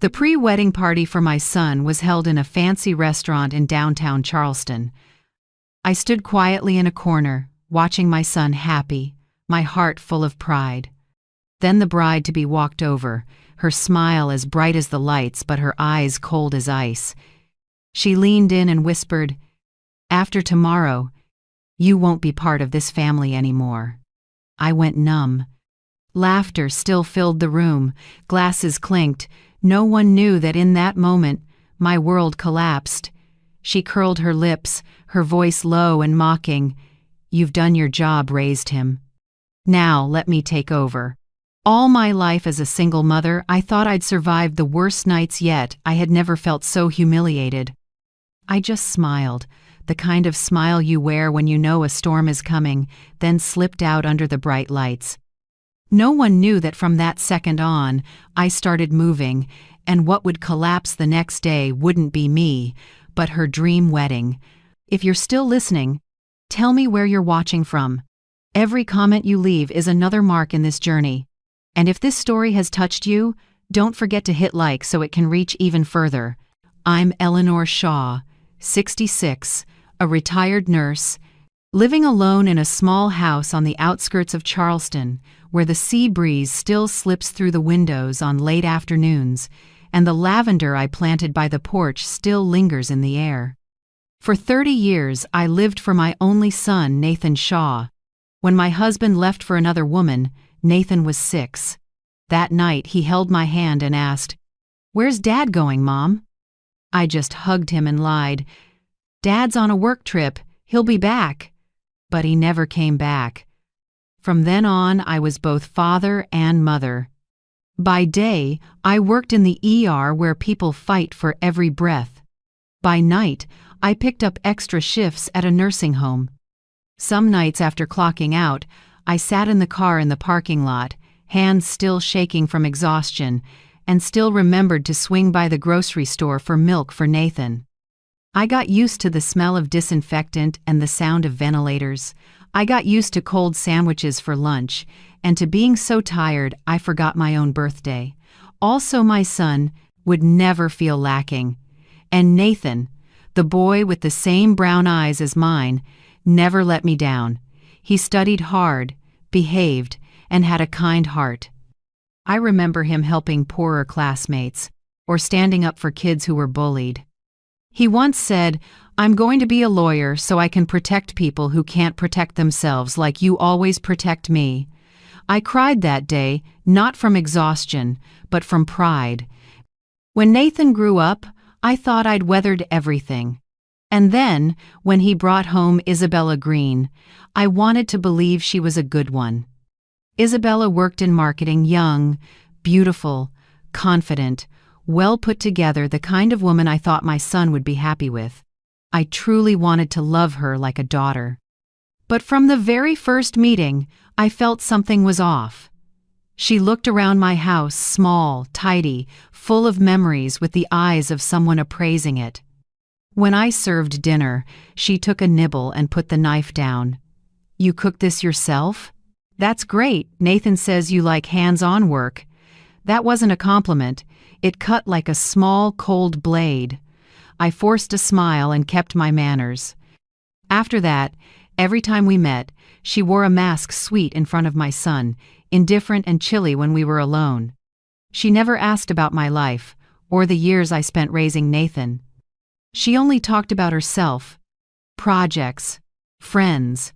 The pre-wedding party for my son was held in a fancy restaurant in downtown Charleston. I stood quietly in a corner, watching my son happy, my heart full of pride. Then the bride-to-be walked over, her smile as bright as the lights but her eyes cold as ice. She leaned in and whispered, "After tomorrow, you won't be part of this family anymore." I went numb. Laughter still filled the room, glasses clinked. No one knew that in that moment, my world collapsed. She curled her lips, her voice low and mocking. "You've done your job," raised him. "Now let me take over." All my life as a single mother, I thought I'd survived the worst nights yet. I had never felt so humiliated. I just smiled, the kind of smile you wear when you know a storm is coming, then slipped out under the bright lights. No one knew that from that second on, I started moving, and what would collapse the next day wouldn't be me, but her dream wedding. If you're still listening, tell me where you're watching from. Every comment you leave is another mark in this journey. And if this story has touched you, don't forget to hit like so it can reach even further. I'm Eleanor Shaw, 66, a retired nurse, living alone in a small house on the outskirts of Charleston, where the sea breeze still slips through the windows on late afternoons, and the lavender I planted by the porch still lingers in the air. For 30 years, I lived for my only son, Nathan Shaw. When my husband left for another woman, Nathan was 6. That night, he held my hand and asked, "Where's Dad going, Mom?" I just hugged him and lied. "Dad's on a work trip. He'll be back." But he never came back. From then on, I was both father and mother. By day, I worked in the ER where people fight for every breath. By night, I picked up extra shifts at a nursing home. Some nights after clocking out, I sat in the car in the parking lot, hands still shaking from exhaustion, and still remembered to swing by the grocery store for milk for Nathan. I got used to the smell of disinfectant and the sound of ventilators. I got used to cold sandwiches for lunch, and to being so tired I forgot my own birthday. Also, my son would never feel lacking. And Nathan, the boy with the same brown eyes as mine, never let me down. He studied hard, behaved, and had a kind heart. I remember him helping poorer classmates, or standing up for kids who were bullied. He once said, "I'm going to be a lawyer so I can protect people who can't protect themselves like you always protect me." I cried that day, not from exhaustion, but from pride. When Nathan grew up, I thought I'd weathered everything. And then, when he brought home Isabella Green, I wanted to believe she was a good one. Isabella worked in marketing, young, beautiful, confident, well put together, the kind of woman I thought my son would be happy with. I truly wanted to love her like a daughter. But from the very first meeting, I felt something was off. She looked around my house, small, tidy, full of memories, with the eyes of someone appraising it. When I served dinner, she took a nibble and put the knife down. "You cook this yourself? That's great. Nathan says you like hands-on work." That wasn't a compliment. It cut like a small, cold blade. I forced a smile and kept my manners. After that, every time we met, she wore a mask, sweet in front of my son, indifferent and chilly when we were alone. She never asked about my life, or the years I spent raising Nathan. She only talked about herself, projects, friends,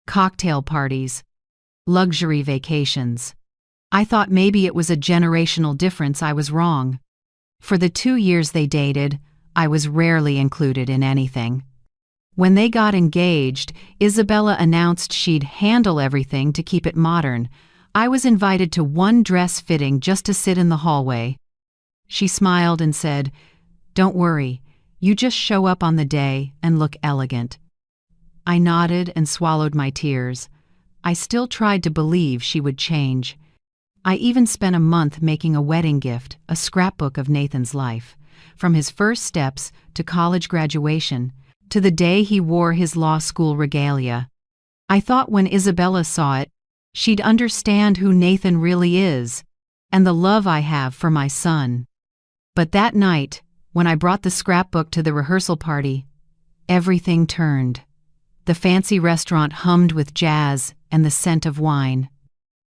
cocktail parties, luxury vacations. I thought maybe it was a generational difference. I was wrong. For the 2 years they dated, I was rarely included in anything. When they got engaged, Isabella announced she'd handle everything to keep it modern. I was invited to one dress fitting just to sit in the hallway. She smiled and said, "Don't worry, you just show up on the day and look elegant." I nodded and swallowed my tears. I still tried to believe she would change. I even spent a month making a wedding gift, a scrapbook of Nathan's life, from his first steps to college graduation, to the day he wore his law school regalia. I thought when Isabella saw it, she'd understand who Nathan really is, and the love I have for my son. But that night, when I brought the scrapbook to the rehearsal party, everything turned. The fancy restaurant hummed with jazz and the scent of wine.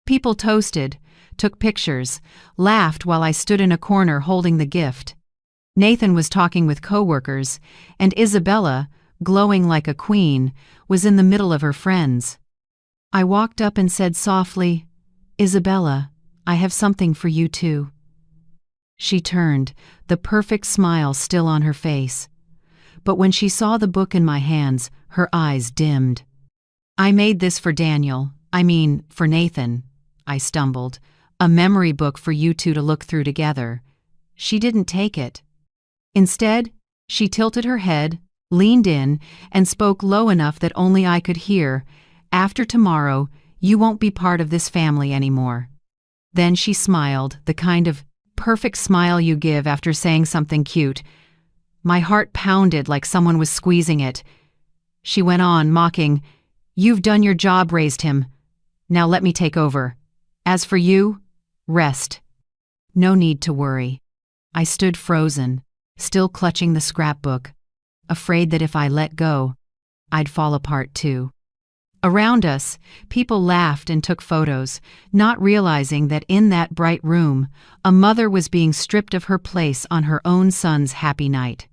People toasted, took pictures, laughed while I stood in a corner holding the gift. Nathan was talking with coworkers, and Isabella, glowing like a queen, was in the middle of her friends. I walked up and said softly, "Isabella, I have something for you too." She turned, the perfect smile still on her face. But when she saw the book in my hands, her eyes dimmed. "I made this for for Nathan," I stumbled. "A memory book for you two to look through together." She didn't take it. Instead, she tilted her head, leaned in, and spoke low enough that only I could hear, "After tomorrow, you won't be part of this family anymore." Then she smiled, the kind of perfect smile you give after saying something cute. My heart pounded like someone was squeezing it. She went on, mocking, "You've done your job, raised him. Now let me take over. As for you, rest." No need to worry. I stood frozen, still clutching the scrapbook, afraid that if I let go, I'd fall apart too. Around us, people laughed and took photos, not realizing that in that bright room, a mother was being stripped of her place on her own son's happy night.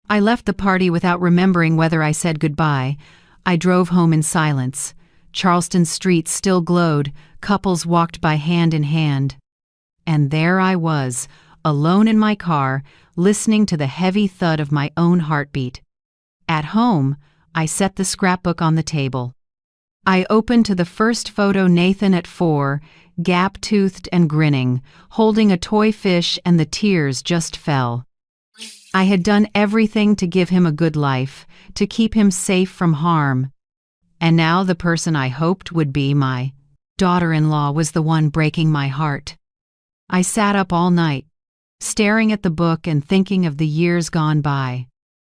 I left the party without remembering whether I said goodbye. I drove home in silence. Charleston's streets still glowed, couples walked by hand in hand. And there I was, alone in my car, listening to the heavy thud of my own heartbeat. At home, I set the scrapbook on the table. I opened to the first photo, Nathan at 4, gap-toothed and grinning, holding a toy fish, and the tears just fell. I had done everything to give him a good life, to keep him safe from harm. And now the person I hoped would be my daughter-in-law was the one breaking my heart. I sat up all night, staring at the book and thinking of the years gone by.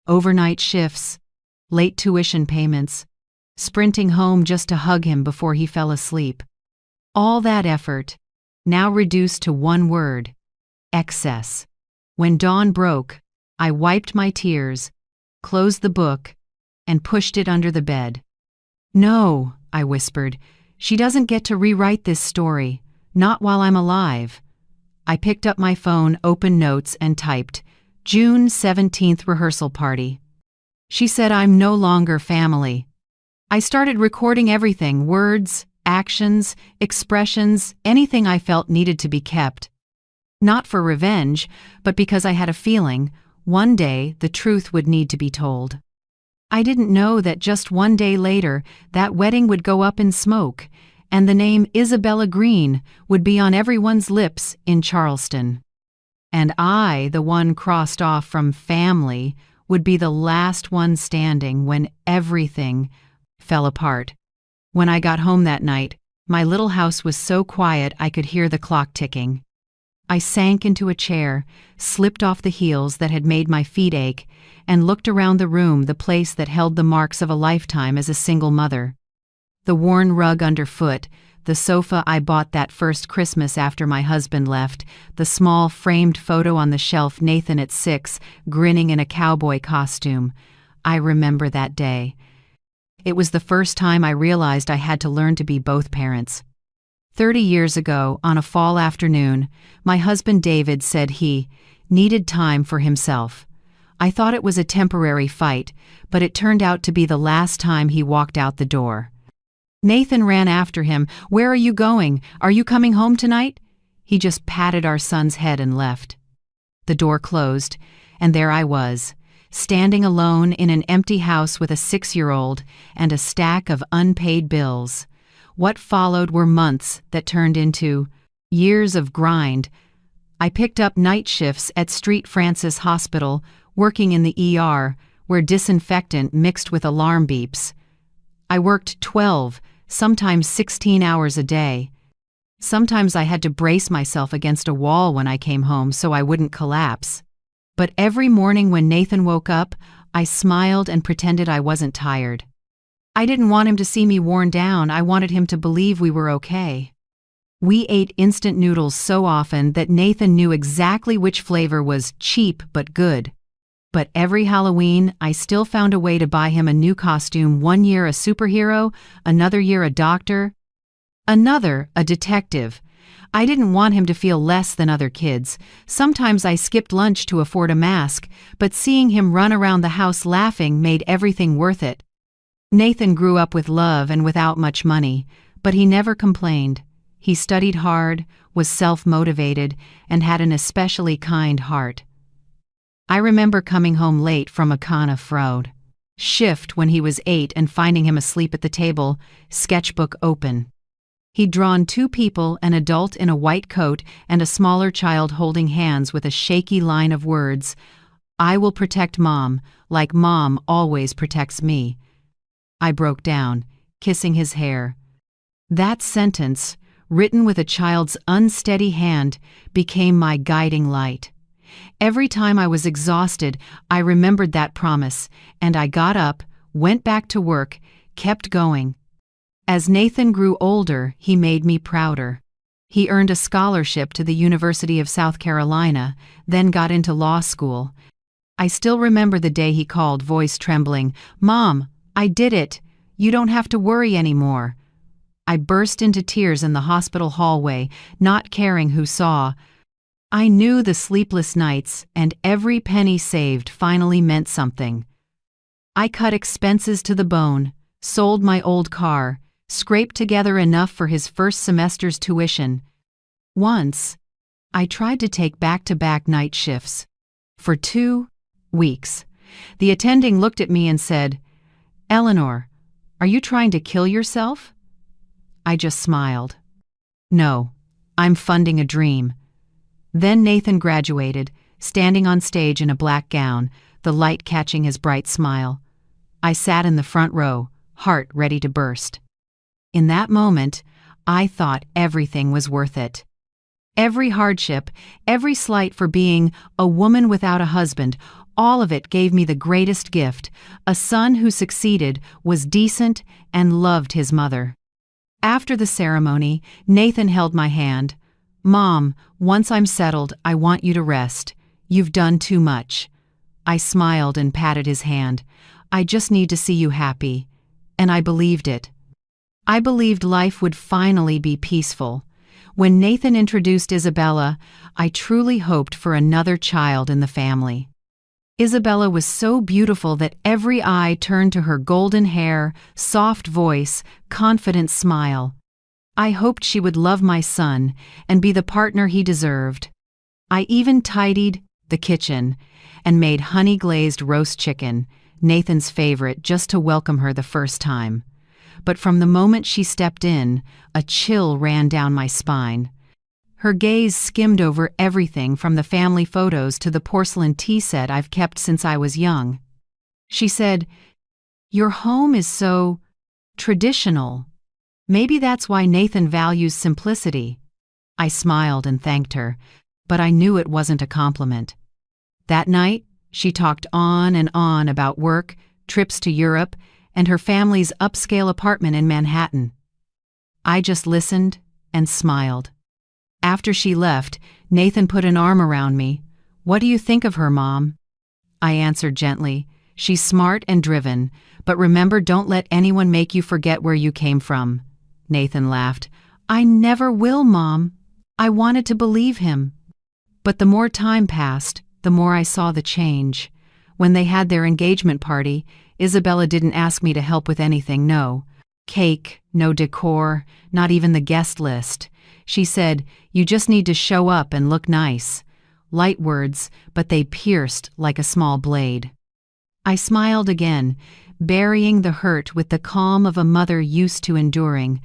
Overnight shifts, late tuition payments, sprinting home just to hug him before he fell asleep. All that effort, now reduced to one word: excess. When dawn broke, I wiped my tears, closed the book, and pushed it under the bed. "No," I whispered, "she doesn't get to rewrite this story, not while I'm alive." I picked up my phone, opened notes, and typed, "June 17th rehearsal party." She said I'm no longer family. I started recording everything: words, actions, expressions, anything I felt needed to be kept. Not for revenge, but because I had a feeling, one day the truth would need to be told. I didn't know that just one day later, that wedding would go up in smoke, and the name Isabella Green would be on everyone's lips in Charleston. And I, the one crossed off from family, would be the last one standing when everything fell apart. When I got home that night, my little house was so quiet I could hear the clock ticking. I sank into a chair, slipped off the heels that had made my feet ache, and looked around the room, the place that held the marks of a lifetime as a single mother. The worn rug underfoot, the sofa I bought that first Christmas after my husband left, the small framed photo on the shelf, Nathan at 6, grinning in a cowboy costume. I remember that day. It was the first time I realized I had to learn to be both parents. 30 years ago, on a fall afternoon, my husband David said he needed time for himself. I thought it was a temporary fight, but it turned out to be the last time he walked out the door. Nathan ran after him. "Where are you going? Are you coming home tonight?" He just patted our son's head and left. The door closed, and there I was, standing alone in an empty house with a 6-year-old and a stack of unpaid bills. What followed were months that turned into years of grind. I picked up night shifts at St. Francis Hospital, working in the ER, where disinfectant mixed with alarm beeps. I worked 12, sometimes 16 hours a day. Sometimes I had to brace myself against a wall when I came home so I wouldn't collapse. But every morning when Nathan woke up, I smiled and pretended I wasn't tired. I didn't want him to see me worn down. I wanted him to believe we were okay. We ate instant noodles so often that Nathan knew exactly which flavor was cheap but good. But every Halloween, I still found a way to buy him a new costume, one year a superhero, another year a doctor, another a detective. I didn't want him to feel less than other kids. Sometimes I skipped lunch to afford a mask, but seeing him run around the house laughing made everything worth it. Nathan grew up with love and without much money, but he never complained. He studied hard, was self-motivated, and had an especially kind heart. I remember coming home late from a Kana Fraud shift when he was 8 and finding him asleep at the table, sketchbook open. He'd drawn 2 people, an adult in a white coat and a smaller child holding hands with a shaky line of words, "I will protect Mom, like Mom always protects me." I broke down, kissing his hair. That sentence, written with a child's unsteady hand, became my guiding light. Every time I was exhausted, I remembered that promise, and I got up, went back to work, kept going. As Nathan grew older, he made me prouder. He earned a scholarship to the University of South Carolina, then got into law school. I still remember the day he called, voice trembling, "Mom, I did it. You don't have to worry anymore." I burst into tears in the hospital hallway, not caring who saw. I knew the sleepless nights and every penny saved finally meant something. I cut expenses to the bone, sold my old car, scraped together enough for his first semester's tuition. Once, I tried to take back-to-back night shifts. For 2 weeks, the attending looked at me and said, "Eleanor, are you trying to kill yourself?" I just smiled. "No, I'm funding a dream." Then Nathan graduated, standing on stage in a black gown, the light catching his bright smile. I sat in the front row, heart ready to burst. In that moment, I thought everything was worth it. Every hardship, every slight for being a woman without a husband, all of it gave me the greatest gift, a son who succeeded, was decent, and loved his mother. After the ceremony, Nathan held my hand. "Mom, once I'm settled, I want you to rest. You've done too much." I smiled and patted his hand. "I just need to see you happy." And I believed it. I believed life would finally be peaceful. When Nathan introduced Isabella, I truly hoped for another child in the family. Isabella was so beautiful that every eye turned to her golden hair, soft voice, confident smile. I hoped she would love my son and be the partner he deserved. I even tidied the kitchen and made honey-glazed roast chicken, Nathan's favorite, just to welcome her the first time. But from the moment she stepped in, a chill ran down my spine. Her gaze skimmed over everything from the family photos to the porcelain tea set I've kept since I was young. She said, "Your home is so traditional. Maybe that's why Nathan values simplicity." I smiled and thanked her, but I knew it wasn't a compliment. That night, she talked on and on about work, trips to Europe, and her family's upscale apartment in Manhattan. I just listened and smiled. After she left, Nathan put an arm around me. "What do you think of her, Mom?" I answered gently, "She's smart and driven, but remember, don't let anyone make you forget where you came from." Nathan laughed. "I never will, Mom." I wanted to believe him. But the more time passed, the more I saw the change. When they had their engagement party, Isabella didn't ask me to help with anything, no cake, no decor, not even the guest list. She said, "You just need to show up and look nice." Light words, but they pierced like a small blade. I smiled again, burying the hurt with the calm of a mother used to enduring.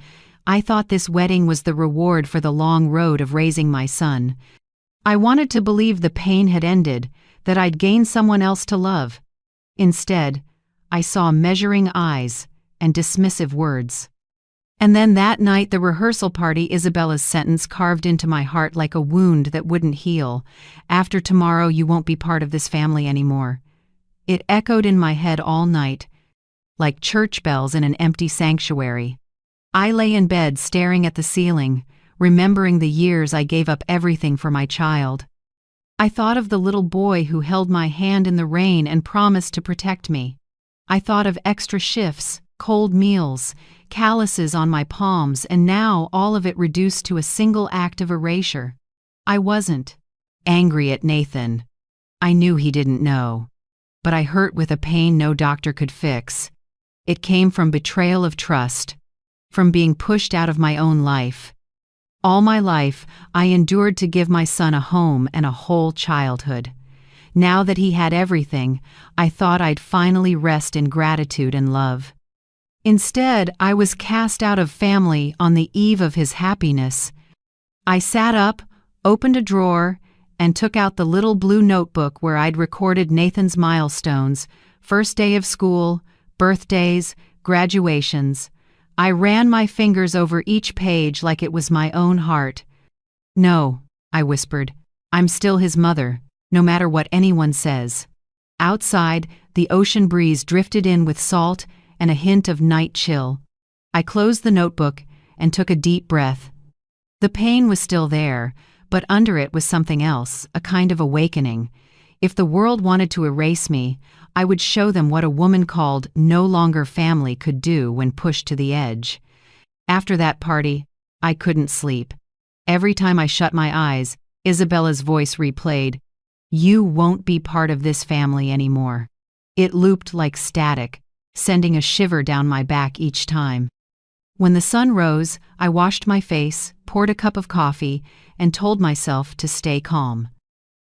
I thought this wedding was the reward for the long road of raising my son. I wanted to believe the pain had ended, that I'd gained someone else to love. Instead, I saw measuring eyes and dismissive words. And then that night, the rehearsal party, Isabella's sentence carved into my heart like a wound that wouldn't heal. "After tomorrow, you won't be part of this family anymore." It echoed in my head all night, like church bells in an empty sanctuary. I lay in bed staring at the ceiling, remembering the years I gave up everything for my child. I thought of the little boy who held my hand in the rain and promised to protect me. I thought of extra shifts, cold meals, calluses on my palms, and now all of it reduced to a single act of erasure. I wasn't angry at Nathan. I knew he didn't know. But I hurt with a pain no doctor could fix. It came from betrayal of trust, from being pushed out of my own life. All my life, I endured to give my son a home and a whole childhood. Now that he had everything, I thought I'd finally rest in gratitude and love. Instead, I was cast out of family on the eve of his happiness. I sat up, opened a drawer, and took out the little blue notebook where I'd recorded Nathan's milestones, first day of school, birthdays, graduations. I ran my fingers over each page like it was my own heart. "No," I whispered, "I'm still his mother, no matter what anyone says." Outside, the ocean breeze drifted in with salt and a hint of night chill. I closed the notebook and took a deep breath. The pain was still there, but under it was something else, a kind of awakening. If the world wanted to erase me, I would show them what a woman called no longer family could do when pushed to the edge. After that party, I couldn't sleep. Every time I shut my eyes, Isabella's voice replayed, "You won't be part of this family anymore." It looped like static, sending a shiver down my back each time. When the sun rose, I washed my face, poured a cup of coffee, and told myself to stay calm.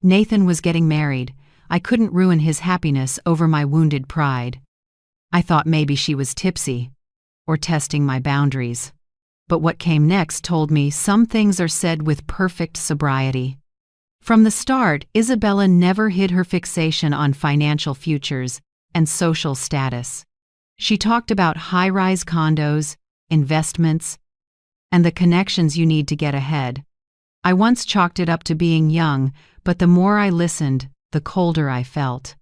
Nathan was getting married. I couldn't ruin his happiness over my wounded pride. I thought maybe she was tipsy, or testing my boundaries. But what came next told me some things are said with perfect sobriety. From the start, Isabella never hid her fixation on financial futures and social status. She talked about high-rise condos, investments, and the connections you need to get ahead. I once chalked it up to being young, but the more I listened, the colder I felt.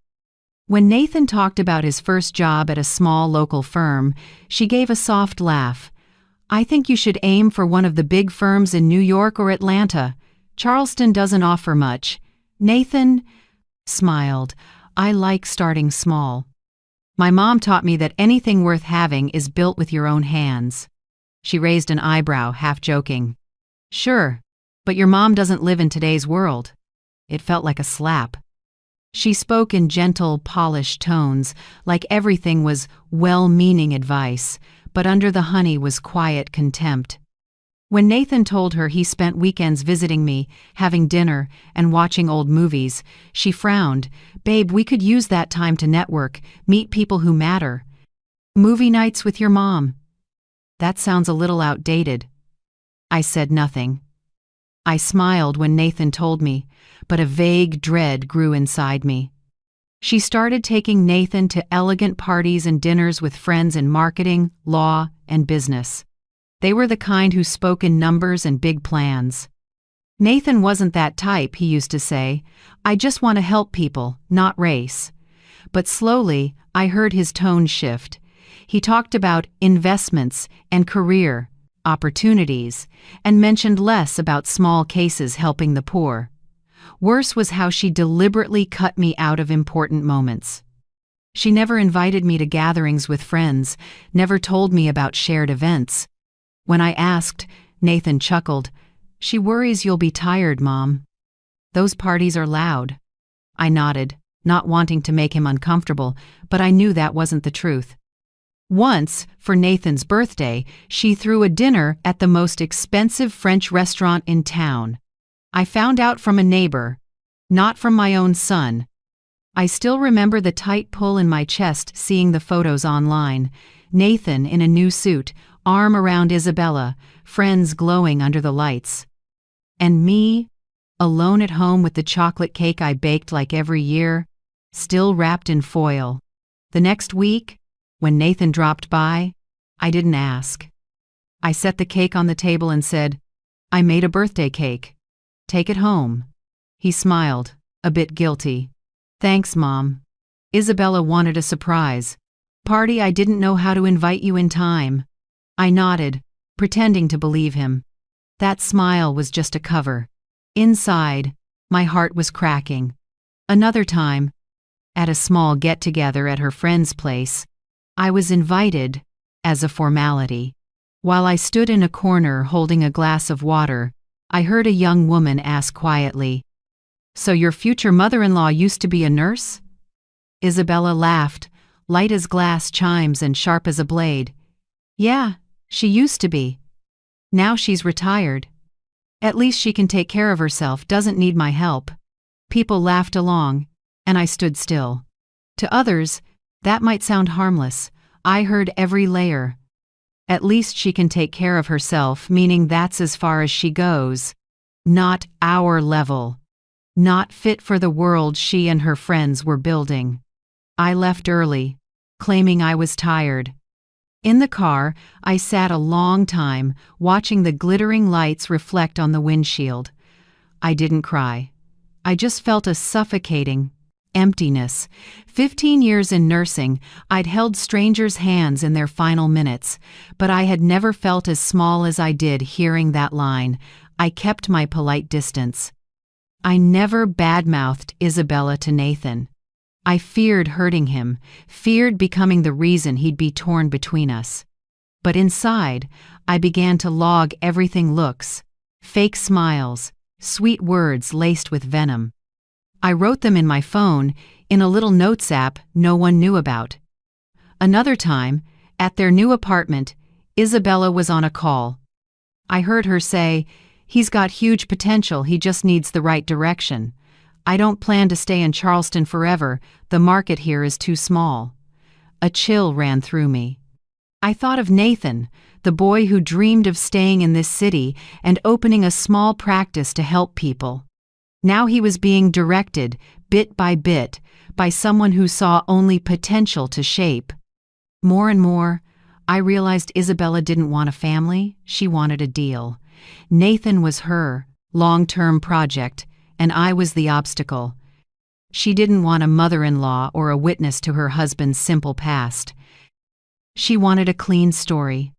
When Nathan talked about his first job at a small local firm, she gave a soft laugh. "I think you should aim for one of the big firms in New York or Atlanta. Charleston doesn't offer much." Nathan smiled. "I like starting small. My mom taught me that anything worth having is built with your own hands." She raised an eyebrow, half joking. "Sure, but your mom doesn't live in today's world." It felt like a slap. She spoke in gentle, polished tones, like everything was well-meaning advice, but under the honey was quiet contempt. When Nathan told her he spent weekends visiting me, having dinner, and watching old movies, she frowned. "Babe, we could use that time to network, meet people who matter." "Movie nights with your mom." "That sounds a little outdated." I said nothing. I smiled when Nathan told me, but a vague dread grew inside me. She started taking Nathan to elegant parties and dinners with friends in marketing, law, and business. They were the kind who spoke in numbers and big plans. "Nathan wasn't that type," he used to say. "I just want to help people, not race." But slowly, I heard his tone shift. He talked about investments and career opportunities, and mentioned less about small cases helping the poor. Worse was how she deliberately cut me out of important moments. She never invited me to gatherings with friends, never told me about shared events. When I asked, Nathan chuckled, "She worries you'll be tired, Mom." "Those parties are loud." I nodded, not wanting to make him uncomfortable, but I knew that wasn't the truth. Once, for Nathan's birthday, she threw a dinner at the most expensive French restaurant in town. I found out from a neighbor, not from my own son. I still remember the tight pull in my chest seeing the photos online. Nathan in a new suit, arm around Isabella, friends glowing under the lights. And me, alone at home with the chocolate cake I baked like every year, still wrapped in foil. The next week, when Nathan dropped by, I didn't ask. I set the cake on the table and said, "I made a birthday cake. Take it home." He smiled, a bit guilty. "Thanks, Mom." Isabella wanted a surprise. "Party I didn't know how to invite you in time." I nodded, pretending to believe him. That smile was just a cover. Inside, my heart was cracking. Another time, at a small get-together at her friend's place, I was invited, as a formality. While I stood in a corner holding a glass of water, I heard a young woman ask quietly, "So your future mother-in-law used to be a nurse?" Isabella laughed, light as glass chimes and sharp as a blade. "Yeah, she used to be. Now she's retired. At least she can take care of herself, doesn't need my help." People laughed along, and I stood still. To others, that might sound harmless. I heard every layer. At least she can take care of herself, meaning that's as far as she goes. Not our level. Not fit for the world she and her friends were building. I left early, claiming I was tired. In the car, I sat a long time, watching the glittering lights reflect on the windshield. I didn't cry. I just felt a suffocating emptiness. 15 years in nursing, I'd held strangers' hands in their final minutes, but I had never felt as small as I did hearing that line. I kept my polite distance. I never badmouthed Isabella to Nathan. I feared hurting him, feared becoming the reason he'd be torn between us. But inside, I began to log everything: looks, fake smiles, sweet words laced with venom. I wrote them in my phone, in a little notes app no one knew about. Another time, at their new apartment, Isabella was on a call. I heard her say, "He's got huge potential, he just needs the right direction. I don't plan to stay in Charleston forever, the market here is too small." A chill ran through me. I thought of Nathan, the boy who dreamed of staying in this city and opening a small practice to help people. Now he was being directed, bit by bit, by someone who saw only potential to shape. More and more, I realized Isabella didn't want a family, she wanted a deal. Nathan was her long-term project, and I was the obstacle. She didn't want a mother-in-law or a witness to her husband's simple past. She wanted a clean story.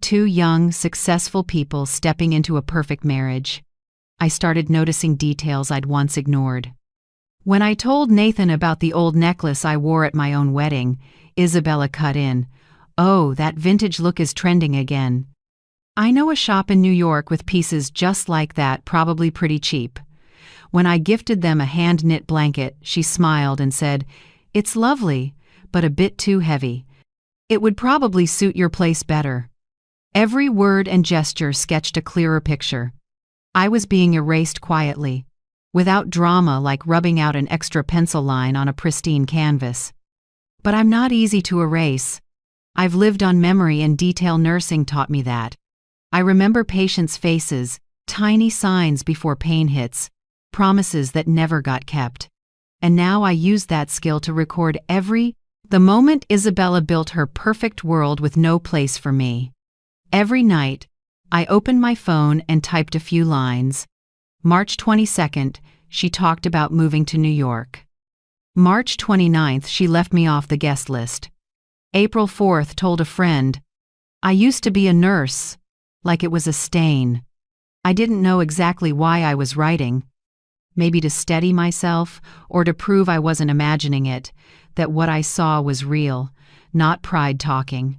Two young, successful people stepping into a perfect marriage. I started noticing details I'd once ignored. When I told Nathan about the old necklace I wore at my own wedding, Isabella cut in, "Oh, that vintage look is trending again. I know a shop in New York with pieces just like that, probably pretty cheap." When I gifted them a hand-knit blanket, she smiled and said, "It's lovely, but a bit too heavy. It would probably suit your place better." Every word and gesture sketched a clearer picture. I was being erased quietly, without drama like rubbing out an extra pencil line on a pristine canvas. But I'm not easy to erase. I've lived on memory, and detail nursing taught me that. I remember patients' faces, tiny signs before pain hits, promises that never got kept. And now I use that skill to record the moment Isabella built her perfect world with no place for me. Every night, I opened my phone and typed a few lines. March 22nd, she talked about moving to New York. March 29th, she left me off the guest list. April 4th, told a friend, "I used to be a nurse," like it was a stain. I didn't know exactly why I was writing. Maybe to steady myself, or to prove I wasn't imagining it, that what I saw was real, not pride talking.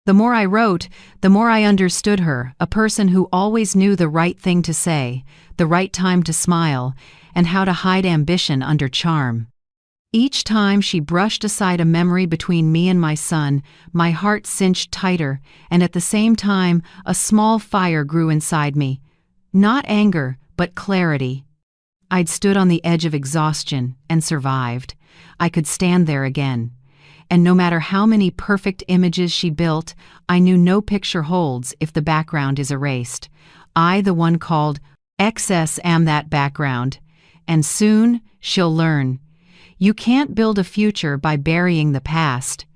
The more I wrote, the more I understood her, a person who always knew the right thing to say, the right time to smile, and how to hide ambition under charm. Each time she brushed aside a memory between me and my son, my heart cinched tighter, and at the same time, a small fire grew inside me. Not anger, but clarity. I'd stood on the edge of exhaustion and survived. I could stand there again. And no matter how many perfect images she built, I knew no picture holds if the background is erased. I, the one called excess, am that background. And soon, she'll learn. You can't build a future by burying the past.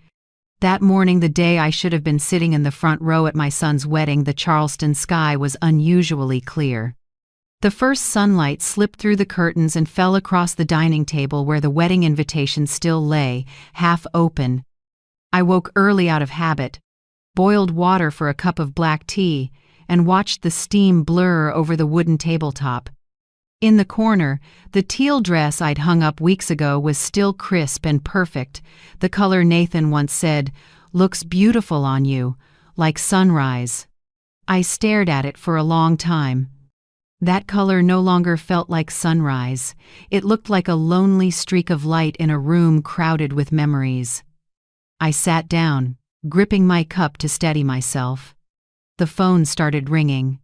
That morning, the day I should have been sitting in the front row at my son's wedding, the Charleston sky was unusually clear. The first sunlight slipped through the curtains and fell across the dining table where the wedding invitation still lay, half open. I woke early out of habit, boiled water for a cup of black tea, and watched the steam blur over the wooden tabletop. In the corner, the teal dress I'd hung up weeks ago was still crisp and perfect, the color Nathan once said, "Looks beautiful on you, like sunrise." I stared at it for a long time. That color no longer felt like sunrise. It looked like a lonely streak of light in a room crowded with memories. I sat down, gripping my cup to steady myself. The phone started ringing.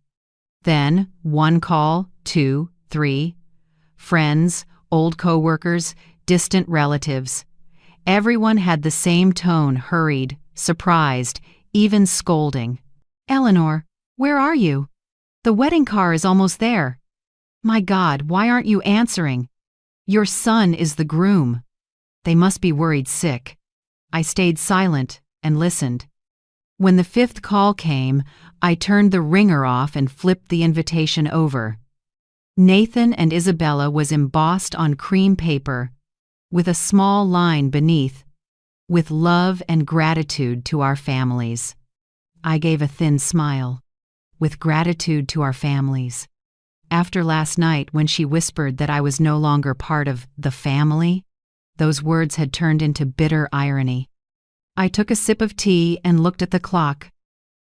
Then, one call, 2, 3. Friends, old coworkers, distant relatives. Everyone had the same tone, hurried, surprised, even scolding. "Eleanor, where are you? The wedding car is almost there. My God, why aren't you answering? Your son is the groom." They must be worried sick. I stayed silent and listened. When the 5th call came, I turned the ringer off and flipped the invitation over. Nathan and Isabella was embossed on cream paper, with a small line beneath, "With love and gratitude to our families." I gave a thin smile. With gratitude to our families. After last night, when she whispered that I was no longer part of the family, those words had turned into bitter irony. I took a sip of tea and looked at the clock.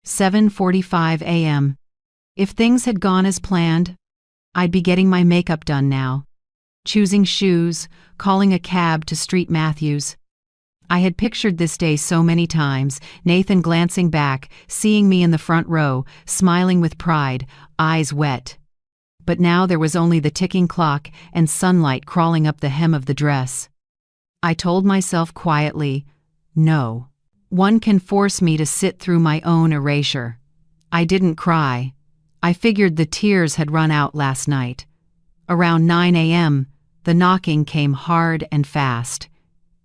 7:45 a.m. If things had gone as planned, I'd be getting my makeup done now, choosing shoes, calling a cab to Street Matthews. I had pictured this day so many times, Nathan glancing back, seeing me in the front row, smiling with pride, eyes wet. But now there was only the ticking clock and sunlight crawling up the hem of the dress. I told myself quietly, no. One can force me to sit through my own erasure. I didn't cry. I figured the tears had run out last night. Around 9 a.m., the knocking came hard and fast.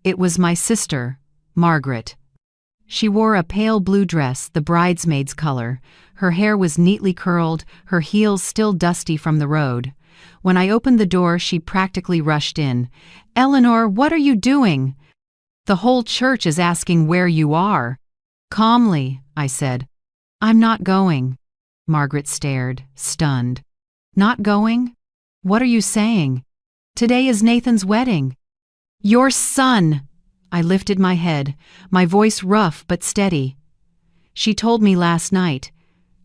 It was my sister, Margaret. She wore a pale blue dress, the bridesmaid's color. Her hair was neatly curled, her heels still dusty from the road. When I opened the door, she practically rushed in. "Eleanor, what are you doing? The whole church is asking where you are." "Calmly," I said. "I'm not going." Margaret stared, stunned. "Not going? What are you saying? Today is Nathan's wedding." "Your son!" I lifted my head, my voice rough but steady. "She told me last night.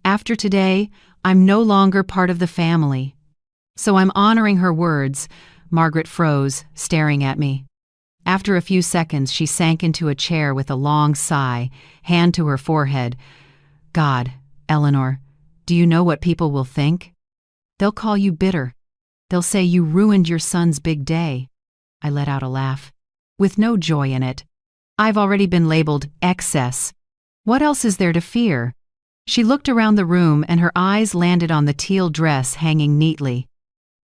After today, I'm no longer part of the family. So I'm honoring her words." Margaret froze, staring at me. After a few seconds, she sank into a chair with a long sigh, hand to her forehead. "God, Eleanor, do you know what people will think? They'll call you bitter. They'll say you ruined your son's big day." I let out a laugh, with no joy in it. "I've already been labeled excess. What else is there to fear?" She looked around the room and her eyes landed on the teal dress hanging neatly.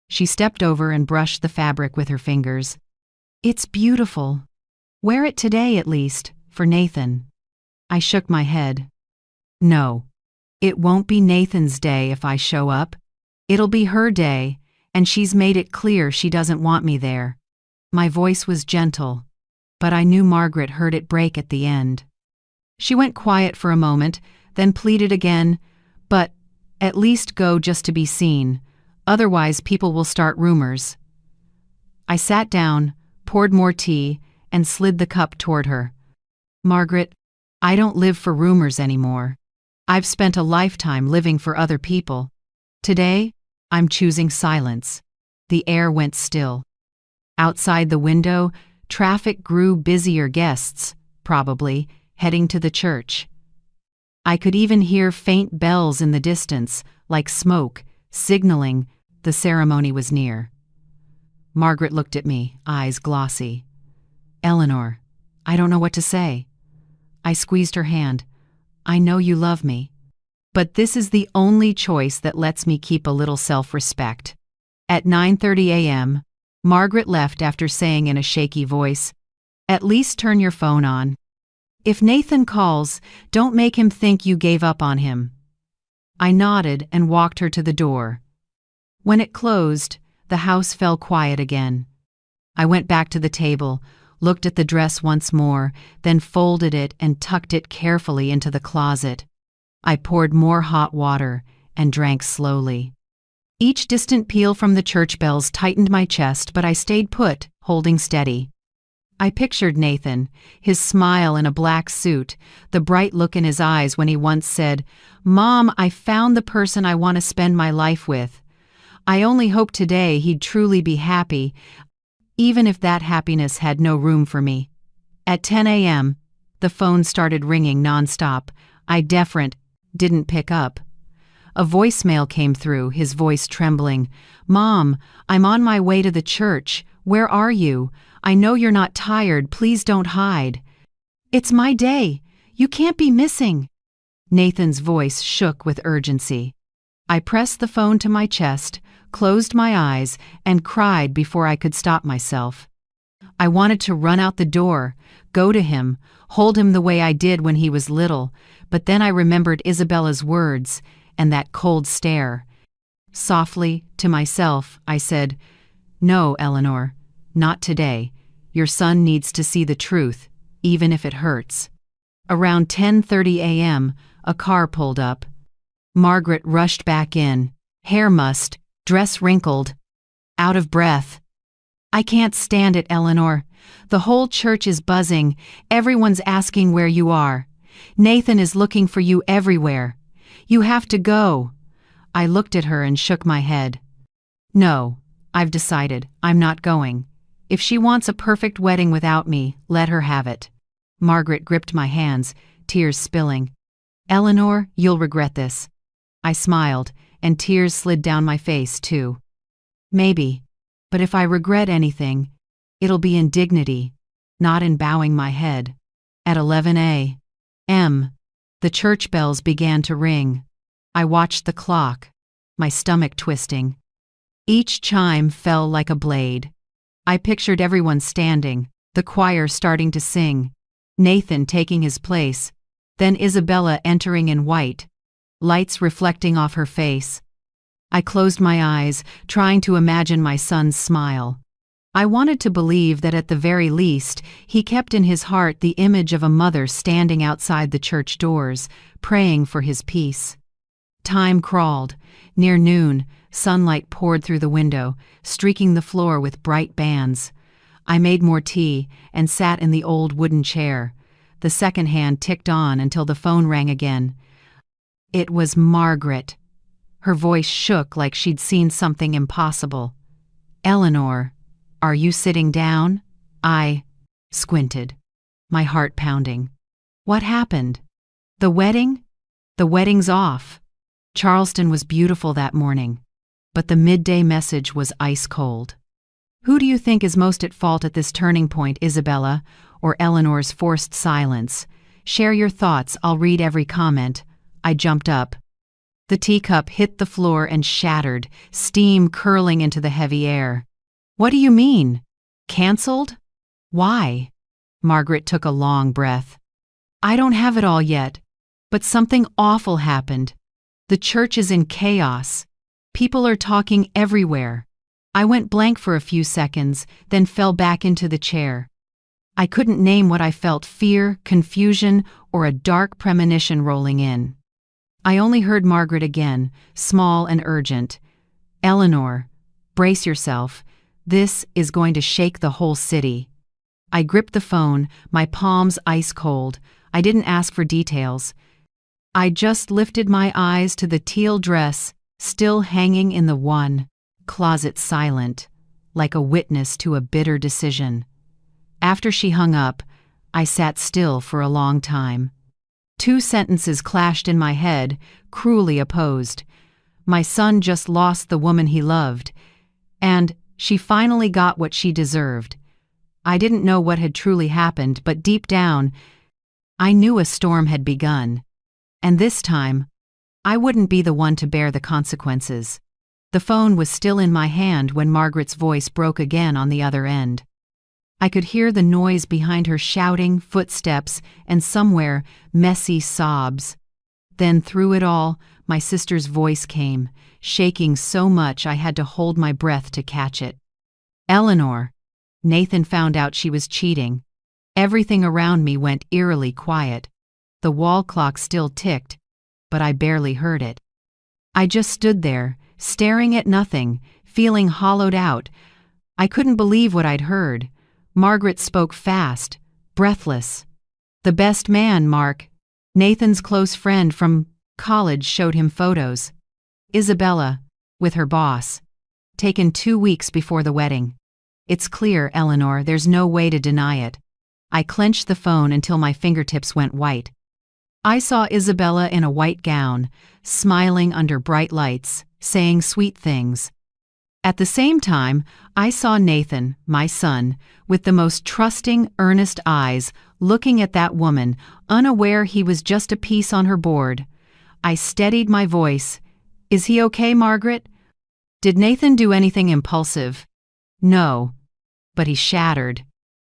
She stepped over and brushed the fabric with her fingers. "It's beautiful. Wear it today at least, for Nathan." I shook my head. "No, it won't be Nathan's day if I show up. It'll be her day, and she's made it clear she doesn't want me there." My voice was gentle, but I knew Margaret heard it break at the end. She went quiet for a moment, then pleaded again, "But at least go just to be seen. Otherwise people will start rumors." I sat down, poured more tea, and slid the cup toward her. "Margaret, I don't live for rumors anymore. I've spent a lifetime living for other people. Today, I'm choosing silence." The air went still. Outside the window, traffic grew busier, guests, probably, heading to the church. I could even hear faint bells in the distance, like smoke, signaling the ceremony was near. Margaret looked at me, eyes glossy. "Eleanor, I don't know what to say." I squeezed her hand. "I know you love me. But this is the only choice that lets me keep a little self-respect." At 9:30 a.m., Margaret left after saying in a shaky voice, "At least turn your phone on. If Nathan calls, don't make him think you gave up on him." I nodded and walked her to the door. When it closed, the house fell quiet again. I went back to the table, looked at the dress once more, then folded it and tucked it carefully into the closet. I poured more hot water and drank slowly. Each distant peal from the church bells tightened my chest, but I stayed put, holding steady. I pictured Nathan, his smile in a black suit, the bright look in his eyes when he once said, "Mom, I found the person I want to spend my life with." I only hoped today he'd truly be happy, even if that happiness had no room for me. At 10 a.m., the phone started ringing nonstop. I didn't pick up. A voicemail came through, his voice trembling. "Mom, I'm on my way to the church. Where are you? I know you're not tired. Please don't hide." "It's my day. You can't be missing." Nathan's voice shook with urgency. I pressed the phone to my chest, closed my eyes, and cried before I could stop myself. I wanted to run out the door, go to him, hold him the way I did when he was little, but then I remembered Isabella's words and that cold stare. Softly, to myself, I said, "No, Eleanor, not today. Your son needs to see the truth, even if it hurts." Around 10:30 a.m., a car pulled up. Margaret rushed back in, hair mussed, dress wrinkled, out of breath. "I can't stand it, Eleanor. The whole church is buzzing. Everyone's asking where you are. Nathan is looking for you everywhere. You have to go." I looked at her and shook my head. "No, I've decided. I'm not going. If she wants a perfect wedding without me, let her have it." Margaret gripped my hands, tears spilling. "Eleanor, you'll regret this." I smiled, and tears slid down my face, too. "Maybe, but if I regret anything, it'll be in dignity, not in bowing my head." At 11 a.m., the church bells began to ring. I watched the clock, my stomach twisting. Each chime fell like a blade. I pictured everyone standing, the choir starting to sing, Nathan taking his place, then Isabella entering in white, lights reflecting off her face. I closed my eyes, trying to imagine my son's smile. I wanted to believe that at the very least, he kept in his heart the image of a mother standing outside the church doors, praying for his peace. Time crawled. Near noon, sunlight poured through the window, streaking the floor with bright bands. I made more tea and sat in the old wooden chair. The second hand ticked on until the phone rang again. It was Margaret. Her voice shook like she'd seen something impossible. "Eleanor, are you sitting down?" I squinted, my heart pounding. "What happened? The wedding?" "The wedding's off. Charleston was beautiful that morning, but the midday message was ice cold." "Who do you think is most at fault at this turning point, Isabella, or Eleanor's forced silence? Share your thoughts, I'll read every comment." I jumped up. The teacup hit the floor and shattered, steam curling into the heavy air. "What do you mean? Cancelled? Why?" Margaret took a long breath. "I don't have it all yet, but something awful happened. The church is in chaos. People are talking everywhere." I went blank for a few seconds, then fell back into the chair. I couldn't name what I felt: fear, confusion, or a dark premonition rolling in. I only heard Margaret again, small and urgent. "Eleanor, brace yourself. This is going to shake the whole city." I gripped the phone, my palms ice cold. I didn't ask for details. I just lifted my eyes to the teal dress, still hanging in the one closet, silent, like a witness to a bitter decision. After she hung up, I sat still for a long time. Two sentences clashed in my head, cruelly opposed. My son just lost the woman he loved, and she finally got what she deserved. I didn't know what had truly happened, but deep down, I knew a storm had begun. And this time, I wouldn't be the one to bear the consequences. The phone was still in my hand when Margaret's voice broke again on the other end. I could hear the noise behind her, shouting, footsteps, and somewhere, messy sobs. Then through it all, my sister's voice came, shaking so much I had to hold my breath to catch it. "Eleanor." Nathan found out she was cheating. Everything around me went eerily quiet. The wall clock still ticked, but I barely heard it. I just stood there, staring at nothing, feeling hollowed out. I couldn't believe what I'd heard. Margaret spoke fast, breathless. "The best man, Mark. Nathan's close friend from college showed him photos. Isabella, with her boss. Taken 2 weeks before the wedding. It's clear, Eleanor, there's no way to deny it." I clenched the phone until my fingertips went white. I saw Isabella in a white gown, smiling under bright lights, saying sweet things. At the same time, I saw Nathan, my son, with the most trusting, earnest eyes, looking at that woman, unaware he was just a piece on her board. I steadied my voice. "Is he okay, Margaret? Did Nathan do anything impulsive?" "No. But he's shattered.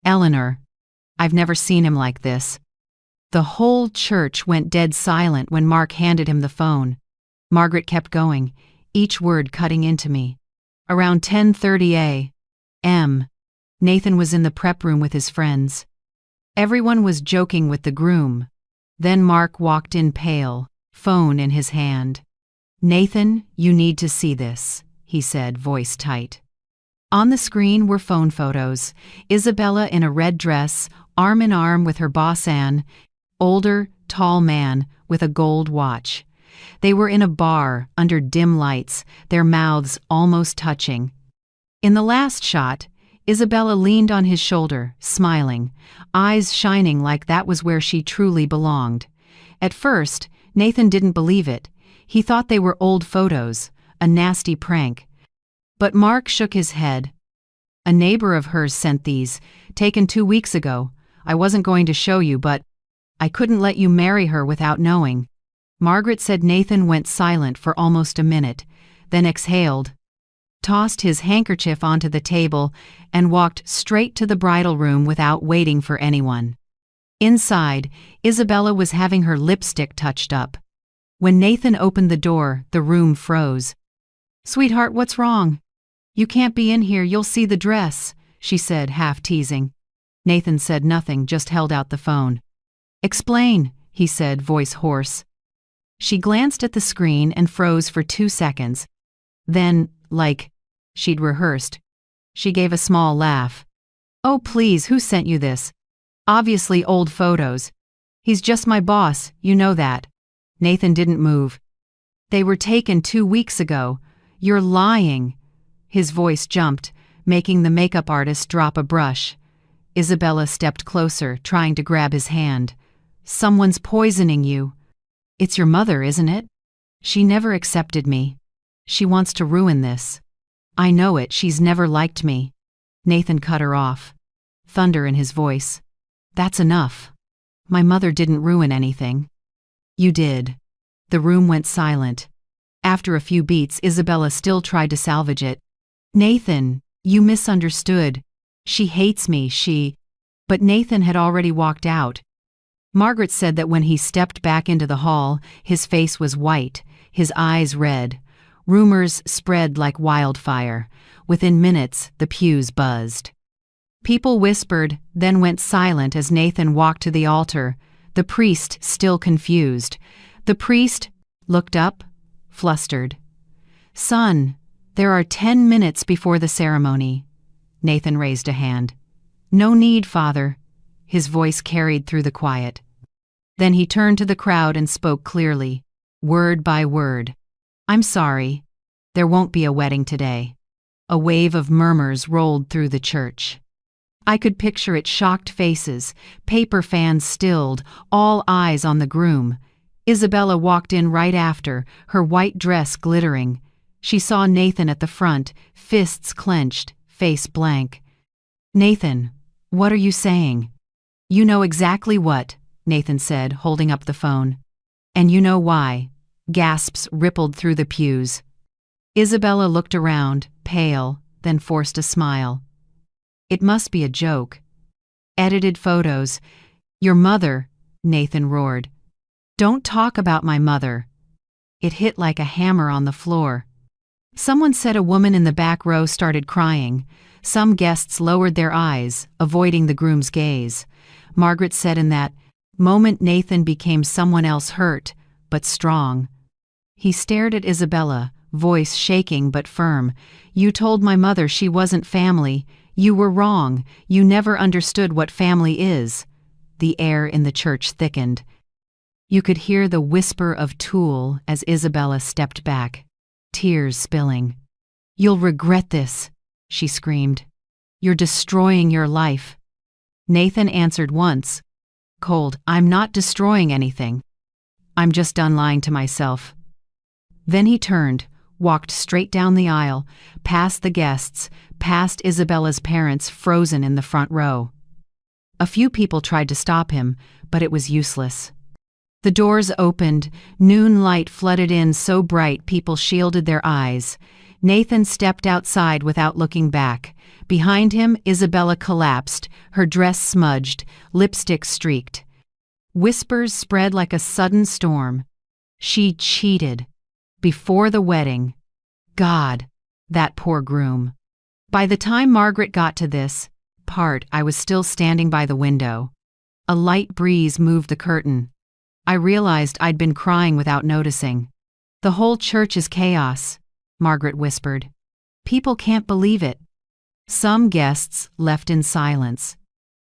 Eleanor, I've never seen him like this." The whole church went dead silent when Mark handed him the phone. Margaret kept going, each word cutting into me. Around 10:30 a.m., Nathan was in the prep room with his friends. Everyone was joking with the groom. Then Mark walked in pale, phone in his hand. "Nathan, you need to see this," he said, voice tight. On the screen were phone photos. Isabella in a red dress, arm in arm with her boss Anne, older, tall man with a gold watch. They were in a bar, under dim lights, their mouths almost touching. In the last shot, Isabella leaned on his shoulder, smiling, eyes shining like that was where she truly belonged. At first, Nathan didn't believe it. He thought they were old photos, a nasty prank. But Mark shook his head. "A neighbor of hers sent these, taken 2 weeks ago. I wasn't going to show you, but I couldn't let you marry her without knowing." Margaret said. Nathan went silent for almost a minute, then exhaled, tossed his handkerchief onto the table, and walked straight to the bridal room without waiting for anyone. Inside, Isabella was having her lipstick touched up. When Nathan opened the door, the room froze. "Sweetheart, what's wrong? You can't be in here, you'll see the dress," she said, half teasing. Nathan said nothing, just held out the phone. "Explain," he said, voice hoarse. She glanced at the screen and froze for 2 seconds. Then, like she'd rehearsed, she gave a small laugh. "Oh please, who sent you this? Obviously old photos. He's just my boss, you know that." Nathan didn't move. "They were taken 2 weeks ago. You're lying." His voice jumped, making the makeup artist drop a brush. Isabella stepped closer, trying to grab his hand. "Someone's poisoning you. It's your mother, isn't it? She never accepted me. She wants to ruin this. I know it, she's never liked me." Nathan cut her off. Thunder in his voice. "That's enough. My mother didn't ruin anything." "You did." The room went silent. After a few beats, Isabella still tried to salvage it. "Nathan, you misunderstood. She hates me, But Nathan had already walked out. Margaret said that when he stepped back into the hall, his face was white, his eyes red. Rumors spread like wildfire. Within minutes, the pews buzzed. People whispered, then went silent as Nathan walked to the altar, the priest still confused. The priest looked up, flustered. "Son, there are 10 minutes before the ceremony." Nathan raised a hand. "No need, Father." His voice carried through the quiet. Then he turned to the crowd and spoke clearly, word by word. "I'm sorry. There won't be a wedding today." A wave of murmurs rolled through the church. I could picture it, shocked faces, paper fans stilled, all eyes on the groom. Isabella walked in right after, her white dress glittering. She saw Nathan at the front, fists clenched, face blank. "Nathan, what are you saying?" "You know exactly what," Nathan said, holding up the phone. "And you know why." Gasps rippled through the pews. Isabella looked around, pale, then forced a smile. "It must be a joke." Edited photos. "Your mother," Nathan roared. "Don't talk about my mother." It hit like a hammer on the floor. Someone said a woman in the back row started crying. Some guests lowered their eyes, avoiding the groom's gaze. Margaret said in that moment Nathan became someone else hurt, but strong. He stared at Isabella, voice shaking but firm. "You told my mother she wasn't family. You were wrong. You never understood what family is." The air in the church thickened. You could hear the whisper of Tool as Isabella stepped back, tears spilling. "You'll regret this," she screamed. "You're destroying your life." Nathan answered once, cold, "I'm not destroying anything. I'm just done lying to myself." Then he turned, walked straight down the aisle, past the guests, past Isabella's parents frozen in the front row. A few people tried to stop him, but it was useless. The doors opened, noon light flooded in so bright people shielded their eyes. Nathan stepped outside without looking back. Behind him, Isabella collapsed, her dress smudged, lipstick streaked. Whispers spread like a sudden storm. She cheated. Before the wedding. God, that poor groom. By the time Margaret got to this part, I was still standing by the window. A light breeze moved the curtain. I realized I'd been crying without noticing. "The whole church is chaos," Margaret whispered. "People can't believe it." Some guests left in silence.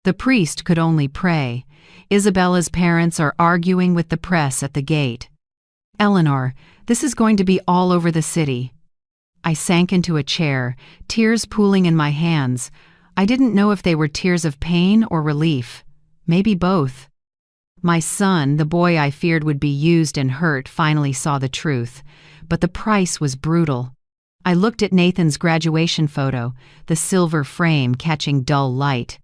The priest could only pray. Isabella's parents are arguing with the press at the gate. "Eleanor, this is going to be all over the city." I sank into a chair, tears pooling in my hands. I didn't know if they were tears of pain or relief. Maybe both. My son, the boy I feared would be used and hurt, finally saw the truth. But the price was brutal. I looked at Nathan's graduation photo, the silver frame catching dull light.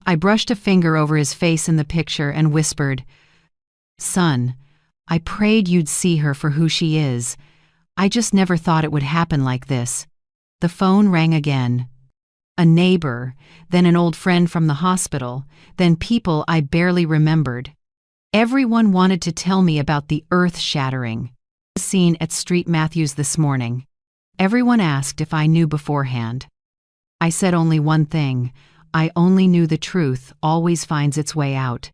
I brushed a finger over his face in the picture and whispered, "Son, I prayed you'd see her for who she is. I just never thought it would happen like this." The phone rang again. A neighbor, then an old friend from the hospital, then people I barely remembered. Everyone wanted to tell me about the earth-shattering scene at Street Matthews this morning. Everyone asked if I knew beforehand. I said only one thing: I only knew the truth always finds its way out.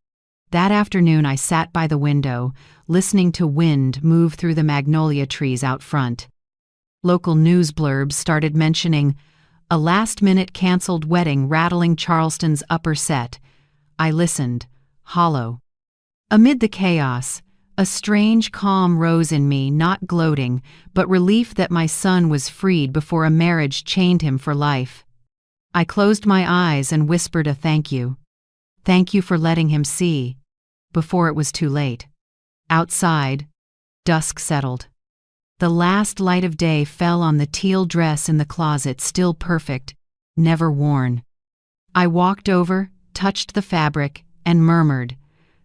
That afternoon I sat by the window, listening to wind move through the magnolia trees out front. Local news blurbs started mentioning a last-minute canceled wedding rattling Charleston's upper set. I listened, hollow. Amid the chaos, a strange calm rose in me, not gloating, but relief that my son was freed before a marriage chained him for life. I closed my eyes and whispered a thank you. Thank you for letting him see, before it was too late. Outside, dusk settled. The last light of day fell on the teal dress in the closet, still perfect, never worn. I walked over, touched the fabric, and murmured,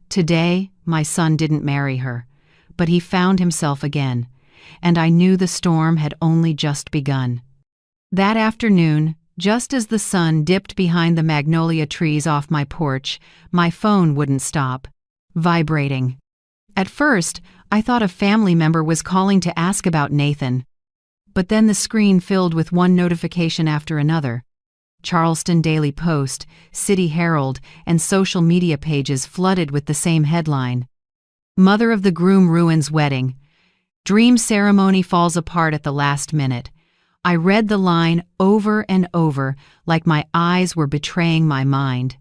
"Today, my son didn't marry her, but he found himself again," and I knew the storm had only just begun. That afternoon, just as the sun dipped behind the magnolia trees off my porch, my phone wouldn't stop, vibrating. At first, I thought a family member was calling to ask about Nathan. But then the screen filled with one notification after another. Charleston Daily Post, City Herald, and social media pages flooded with the same headline. Mother of the groom ruins wedding. Dream ceremony falls apart at the last minute. I read the line over and over, like my eyes were betraying my mind.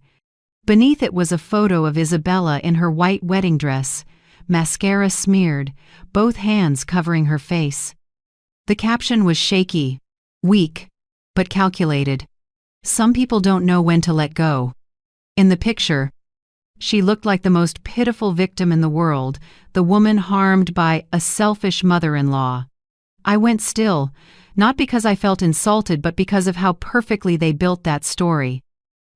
Beneath it was a photo of Isabella in her white wedding dress, mascara smeared, both hands covering her face. The caption was shaky, weak, but calculated. Some people don't know when to let go. In the picture, she looked like the most pitiful victim in the world, the woman harmed by a selfish mother-in-law. I went still, not because I felt insulted, but because of how perfectly they built that story.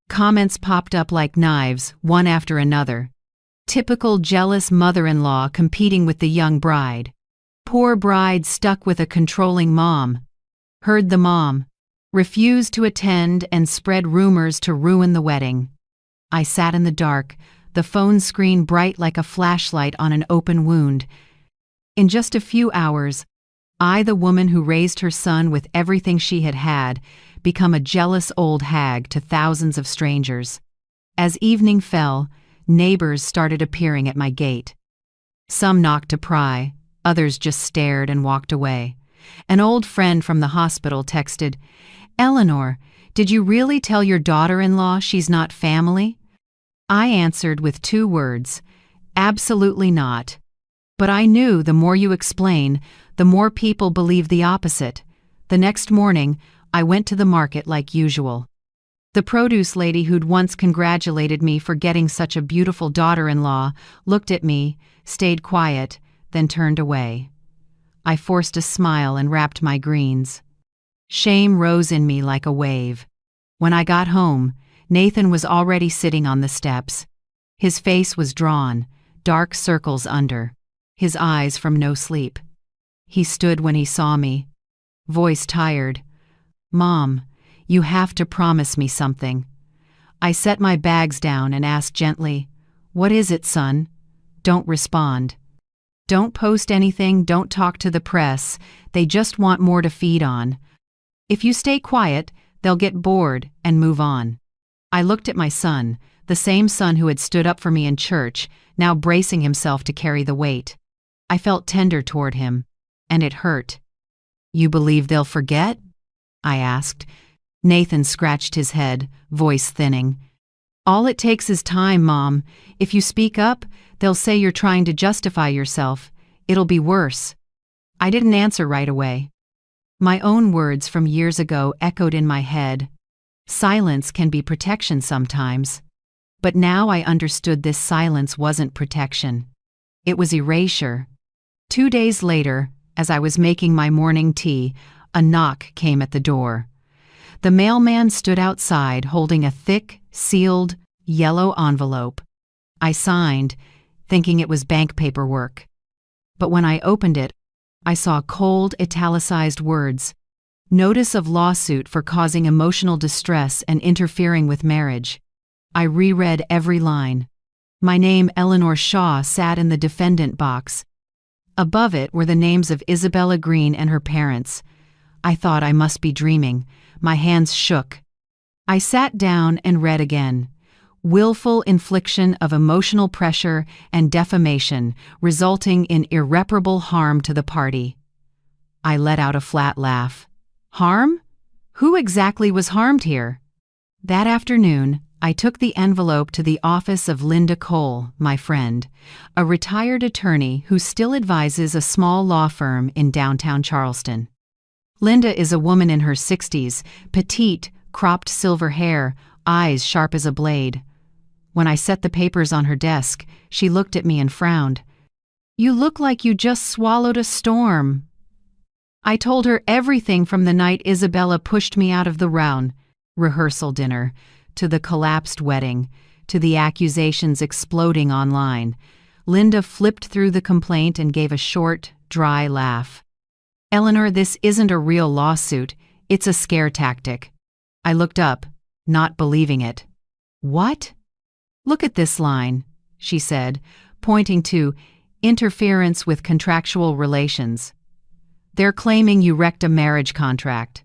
Comments popped up like knives, one after another. Typical jealous mother-in-law competing with the young bride. Poor bride stuck with a controlling mom. Heard the mom. Refused to attend and spread rumors to ruin the wedding. I sat in the dark, the phone screen bright like a flashlight on an open wound. In just a few hours, I, the woman who raised her son with everything she had had, become a jealous old hag to thousands of strangers. As evening fell, neighbors started appearing at my gate. Some knocked to pry, others just stared and walked away. An old friend from the hospital texted, "Eleanor, did you really tell your daughter-in-law she's not family?" I answered with 2 words, "Absolutely not." But I knew the more you explain, the more people believe the opposite. The next morning, I went to the market like usual. The produce lady who'd once congratulated me for getting such a beautiful daughter-in-law looked at me, stayed quiet, then turned away. I forced a smile and wrapped my greens. Shame rose in me like a wave. When I got home, Nathan was already sitting on the steps. His face was drawn, dark circles under, his eyes from no sleep. He stood when he saw me, voice tired. "Mom, you have to promise me something." I set my bags down and asked gently, "What is it, son?" "Don't respond. Don't post anything, don't talk to the press. They just want more to feed on. If you stay quiet, they'll get bored and move on." I looked at my son, the same son who had stood up for me in church, now bracing himself to carry the weight. I felt tender toward him, and it hurt. "You believe they'll forget?" I asked. Nathan scratched his head, voice thinning. "All it takes is time, Mom. If you speak up, they'll say you're trying to justify yourself. It'll be worse." I didn't answer right away. My own words from years ago echoed in my head. Silence can be protection sometimes. But now I understood this silence wasn't protection. It was erasure. 2 days later, as I was making my morning tea, a knock came at the door. The mailman stood outside holding a thick, sealed, yellow envelope. I signed, thinking it was bank paperwork. But when I opened it, I saw cold, italicized words. "Notice of lawsuit for causing emotional distress and interfering with marriage." I reread every line. My name, Eleanor Shaw, sat in the defendant box. Above it were the names of Isabella Green and her parents. I thought I must be dreaming. My hands shook. I sat down and read again. Willful infliction of emotional pressure and defamation, resulting in irreparable harm to the party. I let out a flat laugh. Harm? Who exactly was harmed here? That afternoon, I took the envelope to the office of Linda Cole, my friend, a retired attorney who still advises a small law firm in downtown Charleston. Linda is a woman in her 60s, petite, cropped silver hair, eyes sharp as a blade. When I set the papers on her desk, she looked at me and frowned. "You look like you just swallowed a storm." I told her everything from the night Isabella pushed me out of the round rehearsal dinner, to the collapsed wedding, to the accusations exploding online. Linda flipped through the complaint and gave a short, dry laugh. "Eleanor, this isn't a real lawsuit. It's a scare tactic." I looked up, not believing it. "What?" "Look at this line," she said, pointing to interference with contractual relations. "They're claiming you wrecked a marriage contract.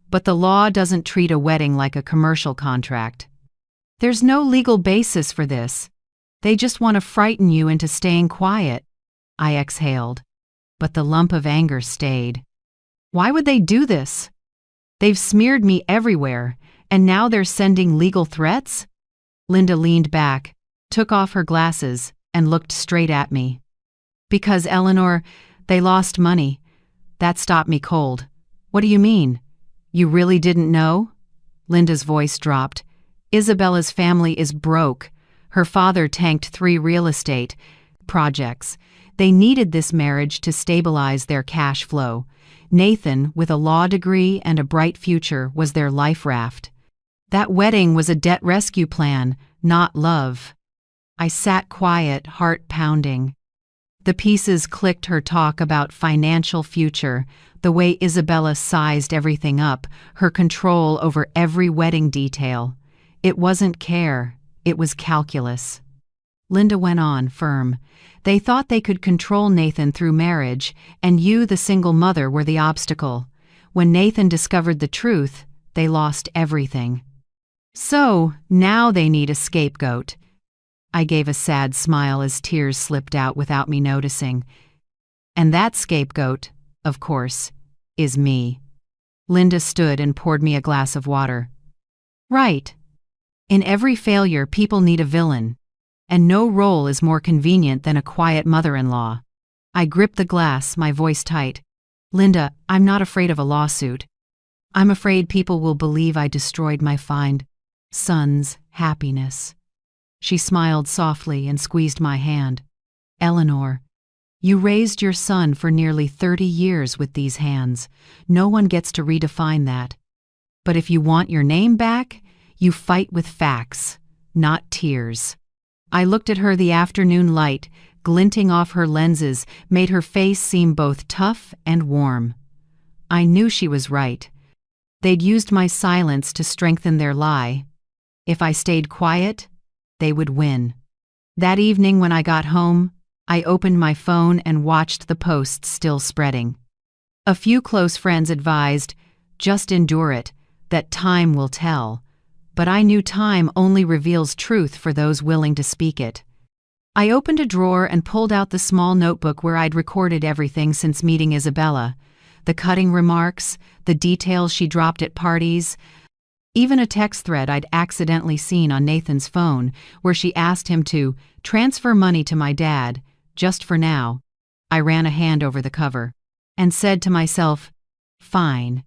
But the law doesn't treat a wedding like a commercial contract. There's no legal basis for this. They just want to frighten you into staying quiet." I exhaled, but the lump of anger stayed. Why would they do this? They've smeared me everywhere, and now they're sending legal threats? Linda leaned back, took off her glasses, and looked straight at me. "Because, Eleanor, they lost money. That stopped me cold." "What do you mean? You really didn't know?" Linda's voice dropped. "Isabella's family is broke. Her father tanked 3 real estate projects. They needed this marriage to stabilize their cash flow. Nathan, with a law degree and a bright future, was their life raft. That wedding was a debt rescue plan, not love." I sat quiet, heart pounding. The pieces clicked her talk about financial future, the way Isabella sized everything up, her control over every wedding detail. It wasn't care, it was calculus. Linda went on, firm. "They thought they could control Nathan through marriage, and you, the single mother, were the obstacle. When Nathan discovered the truth, they lost everything. So, now they need a scapegoat. I gave a sad smile as tears slipped out without me noticing. And that scapegoat, of course, is me. Linda stood and poured me a glass of water. Right. In every failure, people need a villain. And no role is more convenient than a quiet mother-in-law. I gripped the glass, my voice tight. Linda, I'm not afraid of a lawsuit. I'm afraid people will believe I destroyed my fine son's happiness. She smiled softly and squeezed my hand. Eleanor, you raised your son for nearly 30 years with these hands. No one gets to redefine that. But if you want your name back, you fight with facts, not tears. I looked at her. The afternoon light, glinting off her lenses, made her face seem both tough and warm. I knew she was right. They'd used my silence to strengthen their lie. If I stayed quiet, they would win. That evening when I got home, I opened my phone and watched the posts still spreading. A few close friends advised, just endure it, that time will tell. But I knew time only reveals truth for those willing to speak it. I opened a drawer and pulled out the small notebook where I'd recorded everything since meeting Isabella. The cutting remarks, the details she dropped at parties, even a text thread I'd accidentally seen on Nathan's phone where she asked him to transfer money to my dad, just for now. I ran a hand over the cover and said to myself, fine.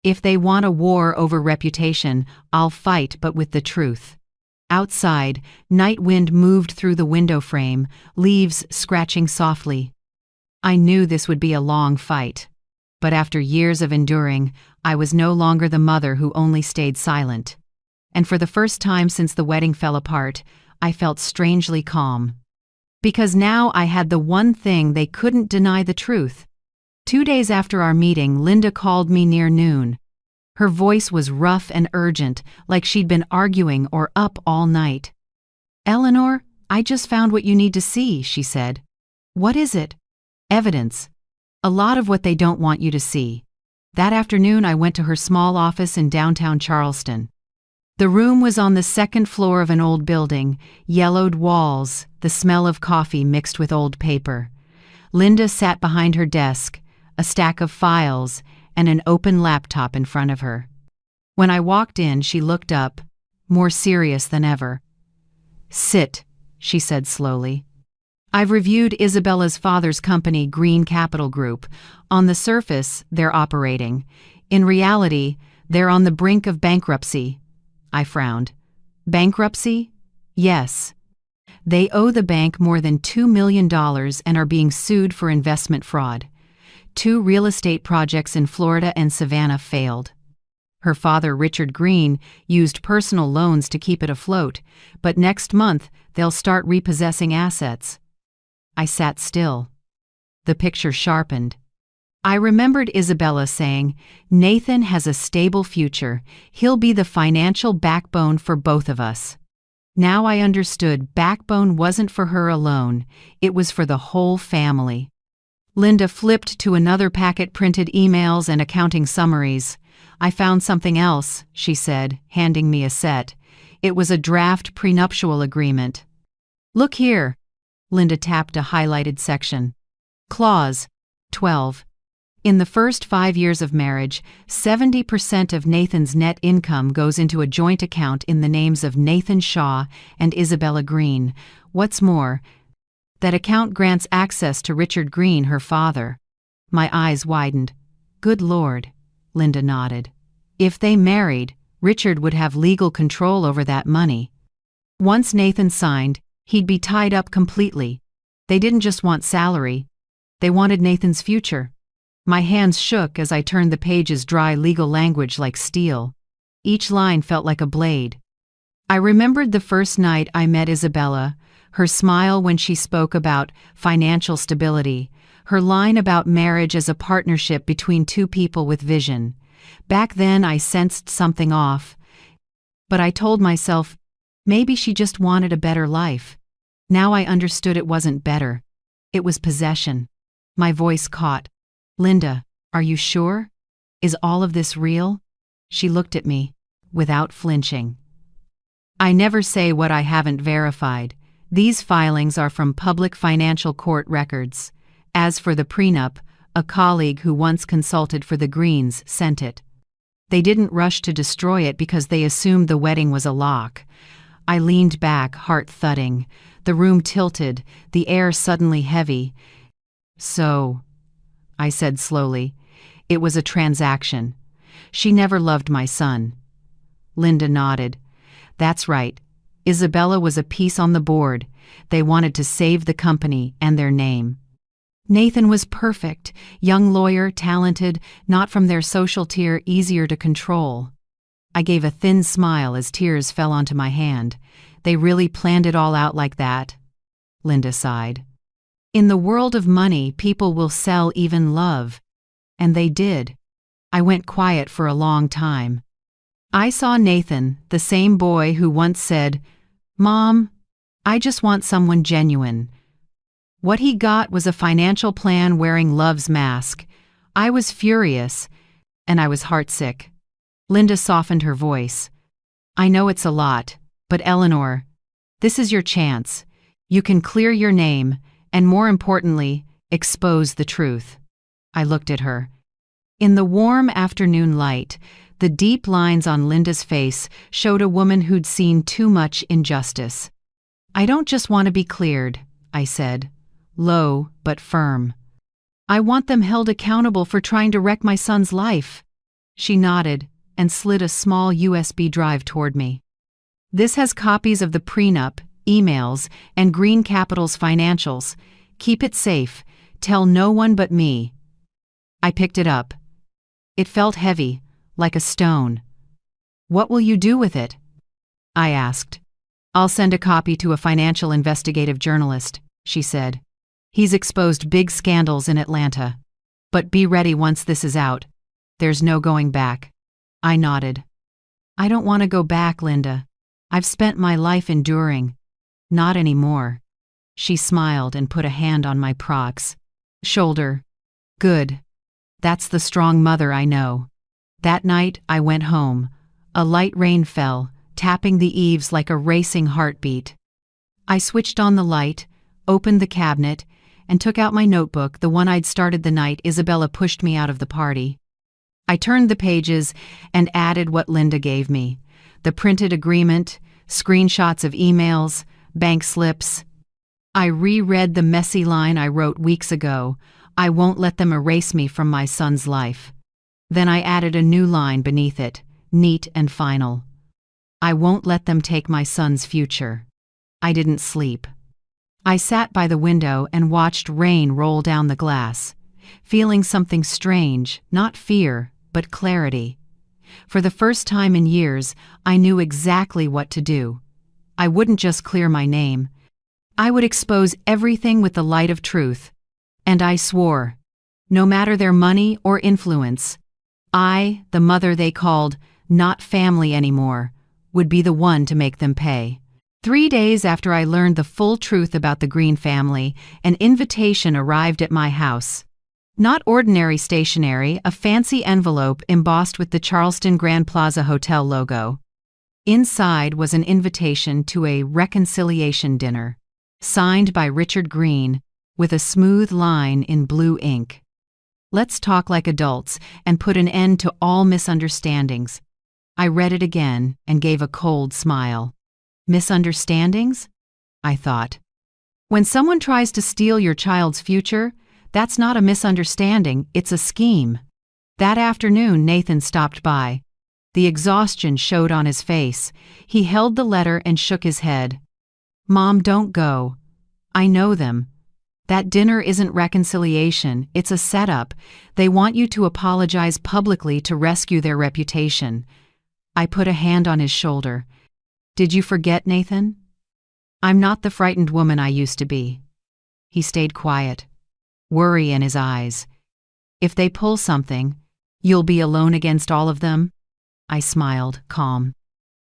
If they want a war over reputation, I'll fight, but with the truth. Outside, night wind moved through the window frame, leaves scratching softly. I knew this would be a long fight. But after years of enduring, I was no longer the mother who only stayed silent. And for the first time since the wedding fell apart, I felt strangely calm. Because now I had the one thing they couldn't deny: the truth. 2 days after our meeting, Linda called me near noon. Her voice was rough and urgent, like she'd been arguing or up all night. Eleanor, I just found what you need to see, she said. What is it? Evidence. A lot of what they don't want you to see. That afternoon I went to her small office in downtown Charleston. The room was on the second floor of an old building, yellowed walls, the smell of coffee mixed with old paper. Linda sat behind her desk, a stack of files, and an open laptop in front of her. When I walked in, she looked up, more serious than ever. Sit, she said slowly. I've reviewed Isabella's father's company, Green Capital Group. On the surface, they're operating. In reality, they're on the brink of bankruptcy. I frowned. Bankruptcy? Yes. They owe the bank more than $2 million and are being sued for investment fraud. 2 real estate projects in Florida and Savannah failed. Her father, Richard Green, used personal loans to keep it afloat, but next month they'll start repossessing assets. I sat still. The picture sharpened. I remembered Isabella saying, Nathan has a stable future. He'll be the financial backbone for both of us. Now I understood backbone wasn't for her alone. It was for the whole family. Linda flipped to another packet, printed emails and accounting summaries. I found something else, she said, handing me a set. It was a draft prenuptial agreement. Look here. Linda tapped a highlighted section. Clause 12. In the first 5 years of marriage, 70% of Nathan's net income goes into a joint account in the names of Nathan Shaw and Isabella Green. What's more, that account grants access to Richard Green, her father. My eyes widened. Good Lord, Linda nodded. If they married, Richard would have legal control over that money. Once Nathan signed, he'd be tied up completely. They didn't just want salary. They wanted Nathan's future. My hands shook as I turned the pages, dry legal language like steel. Each line felt like a blade. I remembered the first night I met Isabella, her smile when she spoke about financial stability, her line about marriage as a partnership between 2 people with vision. Back then I sensed something off, but I told myself, maybe she just wanted a better life. Now I understood it wasn't better. It was possession. My voice caught. Linda, are you sure? Is all of this real? She looked at me, without flinching. I never say what I haven't verified. These filings are from public financial court records. As for the prenup, a colleague who once consulted for the Greens sent it. They didn't rush to destroy it because they assumed the wedding was a lock. I leaned back, heart thudding. The room tilted, the air suddenly heavy. So, I said slowly, it was a transaction. She never loved my son. Linda nodded. That's right. Isabella was a piece on the board. They wanted to save the company and their name. Nathan was perfect, young lawyer, talented, not from their social tier, easier to control. I gave a thin smile as tears fell onto my hand. They really planned it all out like that? Linda sighed. In the world of money, people will sell even love. And they did. I went quiet for a long time. I saw Nathan, the same boy who once said, "Mom, I just want someone genuine." What he got was a financial plan wearing love's mask. I was furious, and I was heartsick. Linda softened her voice. I know it's a lot, but Eleanor, this is your chance. You can clear your name, and more importantly, expose the truth. I looked at her. In the warm afternoon light, the deep lines on Linda's face showed a woman who'd seen too much injustice. I don't just want to be cleared, I said, low but firm. I want them held accountable for trying to wreck my son's life. She nodded and slid a small USB drive toward me. This has copies of the prenup, emails, and Green Capital's financials. Keep it safe. Tell no one but me. I picked it up. It felt heavy, like a stone. What will you do with it? I asked. I'll send a copy to a financial investigative journalist, she said. He's exposed big scandals in Atlanta. But be ready once this is out. There's no going back. I nodded. I don't want to go back, Linda. I've spent my life enduring. Not anymore. She smiled and put a hand on my shoulder. Good. That's the strong mother I know. That night, I went home. A light rain fell, tapping the eaves like a racing heartbeat. I switched on the light, opened the cabinet, and took out my notebook, the one I'd started the night Isabella pushed me out of the party. I turned the pages and added what Linda gave me. The printed agreement, screenshots of emails, bank slips. I reread the messy line I wrote weeks ago. I won't let them erase me from my son's life. Then I added a new line beneath it, neat and final. I won't let them take my son's future. I didn't sleep. I sat by the window and watched rain roll down the glass, feeling something strange, not fear, but clarity. For the first time in years, I knew exactly what to do. I wouldn't just clear my name. I would expose everything with the light of truth. And I swore, no matter their money or influence, I, the mother they called not family anymore, would be the one to make them pay. 3 days after I learned the full truth about the Green family, an invitation arrived at my house. Not ordinary stationery, a fancy envelope embossed with the Charleston Grand Plaza Hotel logo. Inside was an invitation to a reconciliation dinner, signed by Richard Green, with a smooth line in blue ink. Let's talk like adults and put an end to all misunderstandings. I read it again and gave a cold smile. Misunderstandings? I thought. When someone tries to steal your child's future, that's not a misunderstanding, it's a scheme. That afternoon, Nathan stopped by. The exhaustion showed on his face. He held the letter and shook his head. Mom, don't go. I know them. That dinner isn't reconciliation, it's a setup. They want you to apologize publicly to rescue their reputation. I put a hand on his shoulder. Did you forget, Nathan? I'm not the frightened woman I used to be. He stayed quiet, worry in his eyes. If they pull something, you'll be alone against all of them? I smiled, calm.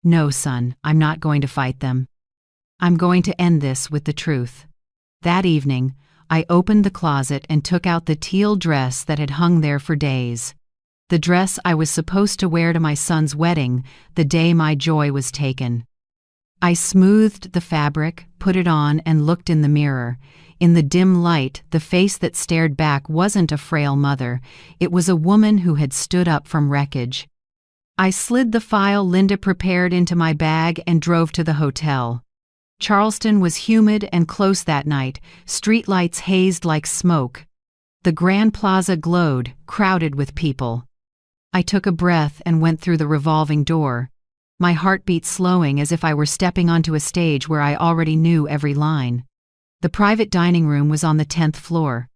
No, son, I'm not going to fight them. I'm going to end this with the truth. That evening, I opened the closet and took out the teal dress that had hung there for days. The dress I was supposed to wear to my son's wedding, the day my joy was taken. I smoothed the fabric, put it on, and looked in the mirror. In the dim light, the face that stared back wasn't a frail mother. It was a woman who had stood up from wreckage. I slid the file Linda prepared into my bag and drove to the hotel. Charleston was humid and close that night, streetlights hazed like smoke. The Grand Plaza glowed, crowded with people. I took a breath and went through the revolving door, my heartbeat slowing as if I were stepping onto a stage where I already knew every line. The private dining room was on the 10th floor.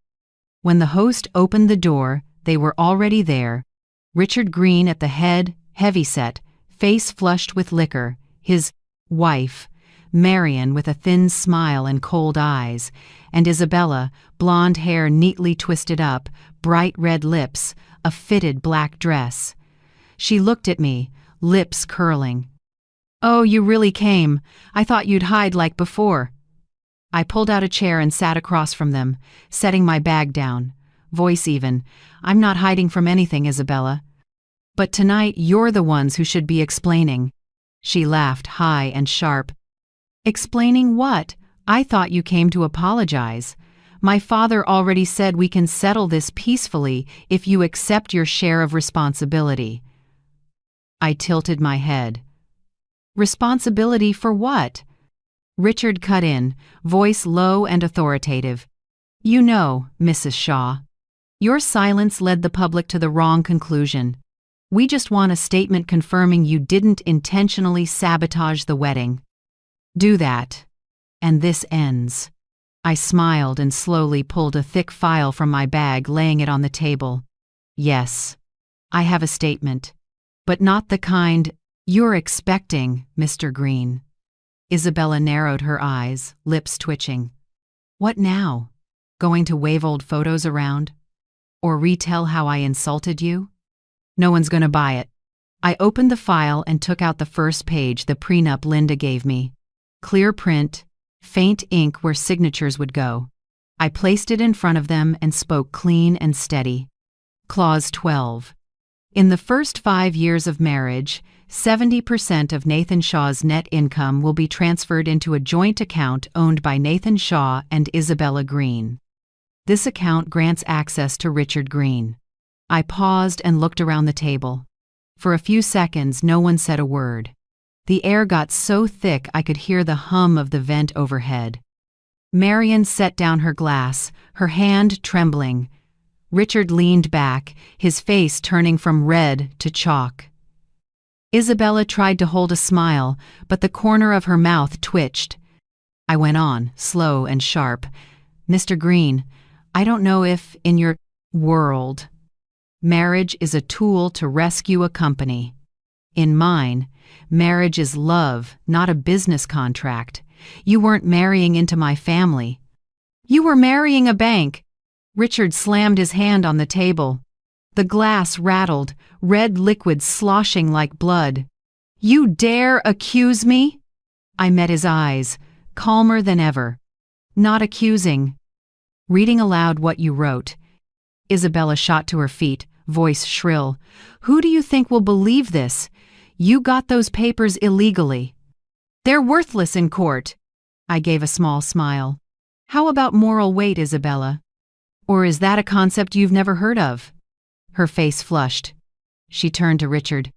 When the host opened the door, they were already there. Richard Green at the head, heavyset, face flushed with liquor, his wife, Marion, with a thin smile and cold eyes, and Isabella, blonde hair neatly twisted up, bright red lips, a fitted black dress. She looked at me, lips curling. "Oh, you really came. I thought you'd hide like before." I pulled out a chair and sat across from them, setting my bag down, voice even. "I'm not hiding from anything, Isabella. But tonight you're the ones who should be explaining." She laughed high and sharp. "Explaining what? I thought you came to apologize. My father already said we can settle this peacefully if you accept your share of responsibility." I tilted my head. "Responsibility for what?" Richard cut in, voice low and authoritative. "You know, Mrs. Shaw, your silence led the public to the wrong conclusion. We just want a statement confirming you didn't intentionally sabotage the wedding. Do that, and this ends." I smiled and slowly pulled a thick file from my bag, laying it on the table. "Yes, I have a statement, but not the kind you're expecting, Mr. Green." Isabella narrowed her eyes, lips twitching. "What now? Going to wave old photos around? Or retell how I insulted you? No one's gonna buy it." I opened the file and took out the first page, the prenup Linda gave me. Clear print, faint ink where signatures would go. I placed it in front of them and spoke clean and steady. Clause 12. In the first 5 years of marriage, 70% of Nathan Shaw's net income will be transferred into a joint account owned by Nathan Shaw and Isabella Green. This account grants access to Richard Green. I paused and looked around the table. For a few seconds, no one said a word. The air got so thick I could hear the hum of the vent overhead. Marion set down her glass, her hand trembling. Richard leaned back, his face turning from red to chalk. Isabella tried to hold a smile, but the corner of her mouth twitched. I went on, slow and sharp. "Mr. Green, I don't know if, in your world, marriage is a tool to rescue a company. In mine, marriage is love, not a business contract. You weren't marrying into my family. You were marrying a bank." Richard slammed his hand on the table. The glass rattled, red liquid sloshing like blood. "You dare accuse me?" I met his eyes, calmer than ever. "Not accusing. Reading aloud what you wrote." Isabella shot to her feet, voice shrill. "Who do you think will believe this? You got those papers illegally. They're worthless in court." I gave a small smile. "How about moral weight, Isabella? Or is that a concept you've never heard of?" Her face flushed. She turned to Richard.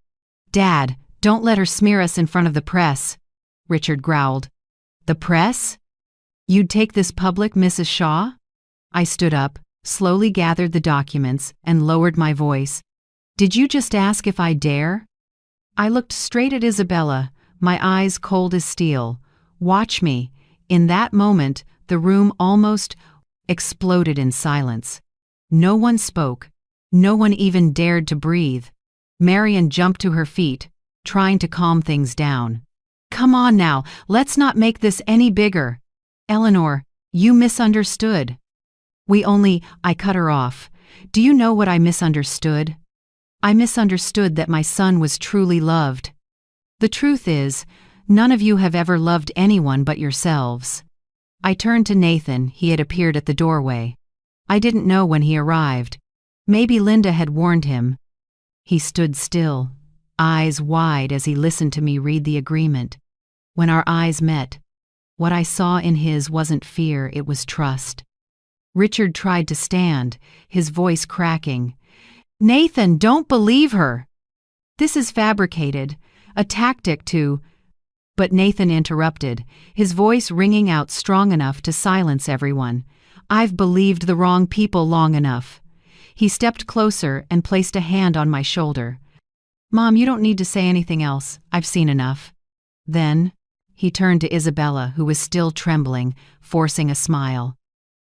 "Dad, don't let her smear us in front of the press." Richard growled. "The press? You'd take this public, Mrs. Shaw?" I stood up, slowly gathered the documents, and lowered my voice. "Did you just ask if I dare?" I looked straight at Isabella, my eyes cold as steel. "Watch me." In that moment, the room almost exploded in silence. No one spoke. No one even dared to breathe. Marion jumped to her feet, trying to calm things down. "Come on now, let's not make this any bigger. Eleanor, you misunderstood." I cut her off. "Do you know what I misunderstood? I misunderstood that my son was truly loved. The truth is, none of you have ever loved anyone but yourselves." I turned to Nathan. He had appeared at the doorway. I didn't know when he arrived. Maybe Linda had warned him. He stood still, eyes wide as he listened to me read the agreement. When our eyes met, what I saw in his wasn't fear, it was trust. Richard tried to stand, his voice cracking. "Nathan, don't believe her! This is fabricated, a tactic to—" But Nathan interrupted, his voice ringing out strong enough to silence everyone. "I've believed the wrong people long enough." He stepped closer and placed a hand on my shoulder. "Mom, you don't need to say anything else. I've seen enough." Then, he turned to Isabella, who was still trembling, forcing a smile.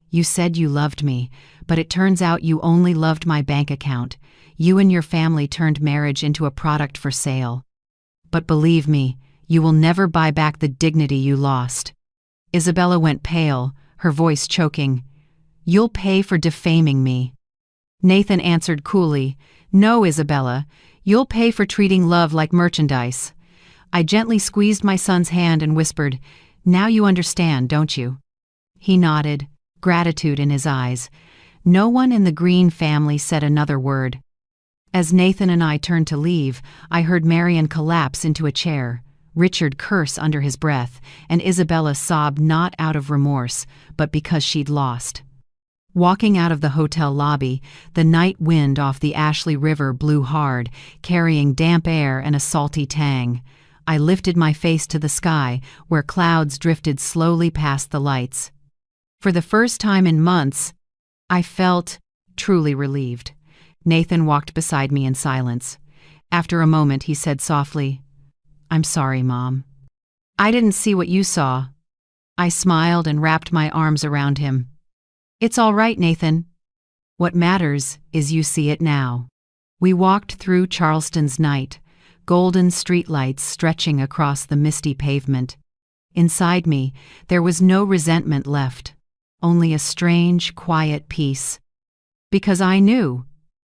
"You said you loved me, but it turns out you only loved my bank account. You and your family turned marriage into a product for sale. But believe me, you will never buy back the dignity you lost." Isabella went pale, her voice choking. "You'll pay for defaming me." Nathan answered coolly, "No, Isabella, you'll pay for treating love like merchandise." I gently squeezed my son's hand and whispered, "Now you understand, don't you?" He nodded, gratitude in his eyes. No one in the Green family said another word. As Nathan and I turned to leave, I heard Marion collapse into a chair, Richard curse under his breath, and Isabella sob not out of remorse, but because she'd lost. Walking out of the hotel lobby, the night wind off the Ashley River blew hard, carrying damp air and a salty tang. I lifted my face to the sky, where clouds drifted slowly past the lights. For the first time in months, I felt truly relieved. Nathan walked beside me in silence. After a moment, he said softly, "I'm sorry, Mom. I didn't see what you saw." I smiled and wrapped my arms around him. "It's all right, Nathan. What matters is you see it now." We walked through Charleston's night, golden streetlights stretching across the misty pavement. Inside me, there was no resentment left, only a strange, quiet peace. Because I knew,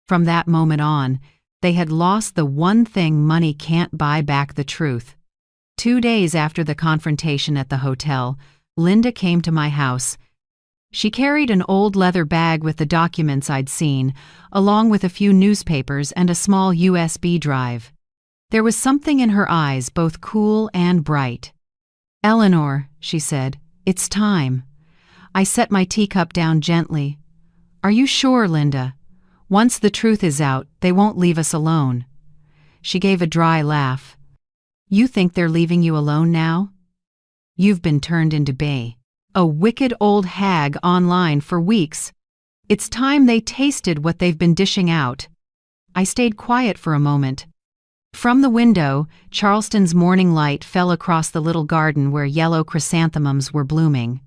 from that moment on, they had lost the one thing money can't buy back: the truth. 2 days after the confrontation at the hotel, Linda came to my house. She carried an old leather bag with the documents I'd seen, along with a few newspapers and a small USB drive. There was something in her eyes, both cool and bright. "Eleanor," she said, "it's time." I set my teacup down gently. "Are you sure, Linda? Once the truth is out, they won't leave us alone." She gave a dry laugh. "You think they're leaving you alone now? You've been turned into a wicked old hag online for weeks. It's time they tasted what they've been dishing out." I stayed quiet for a moment. From the window, Charleston's morning light fell across the little garden where yellow chrysanthemums were blooming.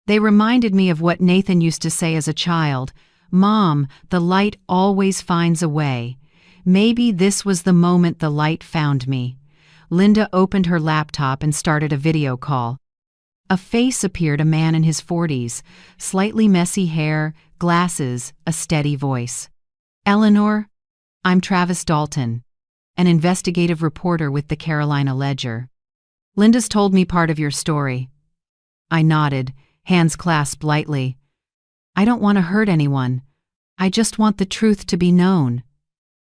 They reminded me of what Nathan used to say as a child, "Mom, the light always finds a way." Maybe this was the moment the light found me. Linda opened her laptop and started a video call. A face appeared, a man in his 40s, slightly messy hair, glasses, a steady voice. "Eleanor, I'm Travis Dalton, an investigative reporter with the Carolina Ledger. Linda's told me part of your story." I nodded, hands clasped lightly. "I don't want to hurt anyone. I just want the truth to be known,"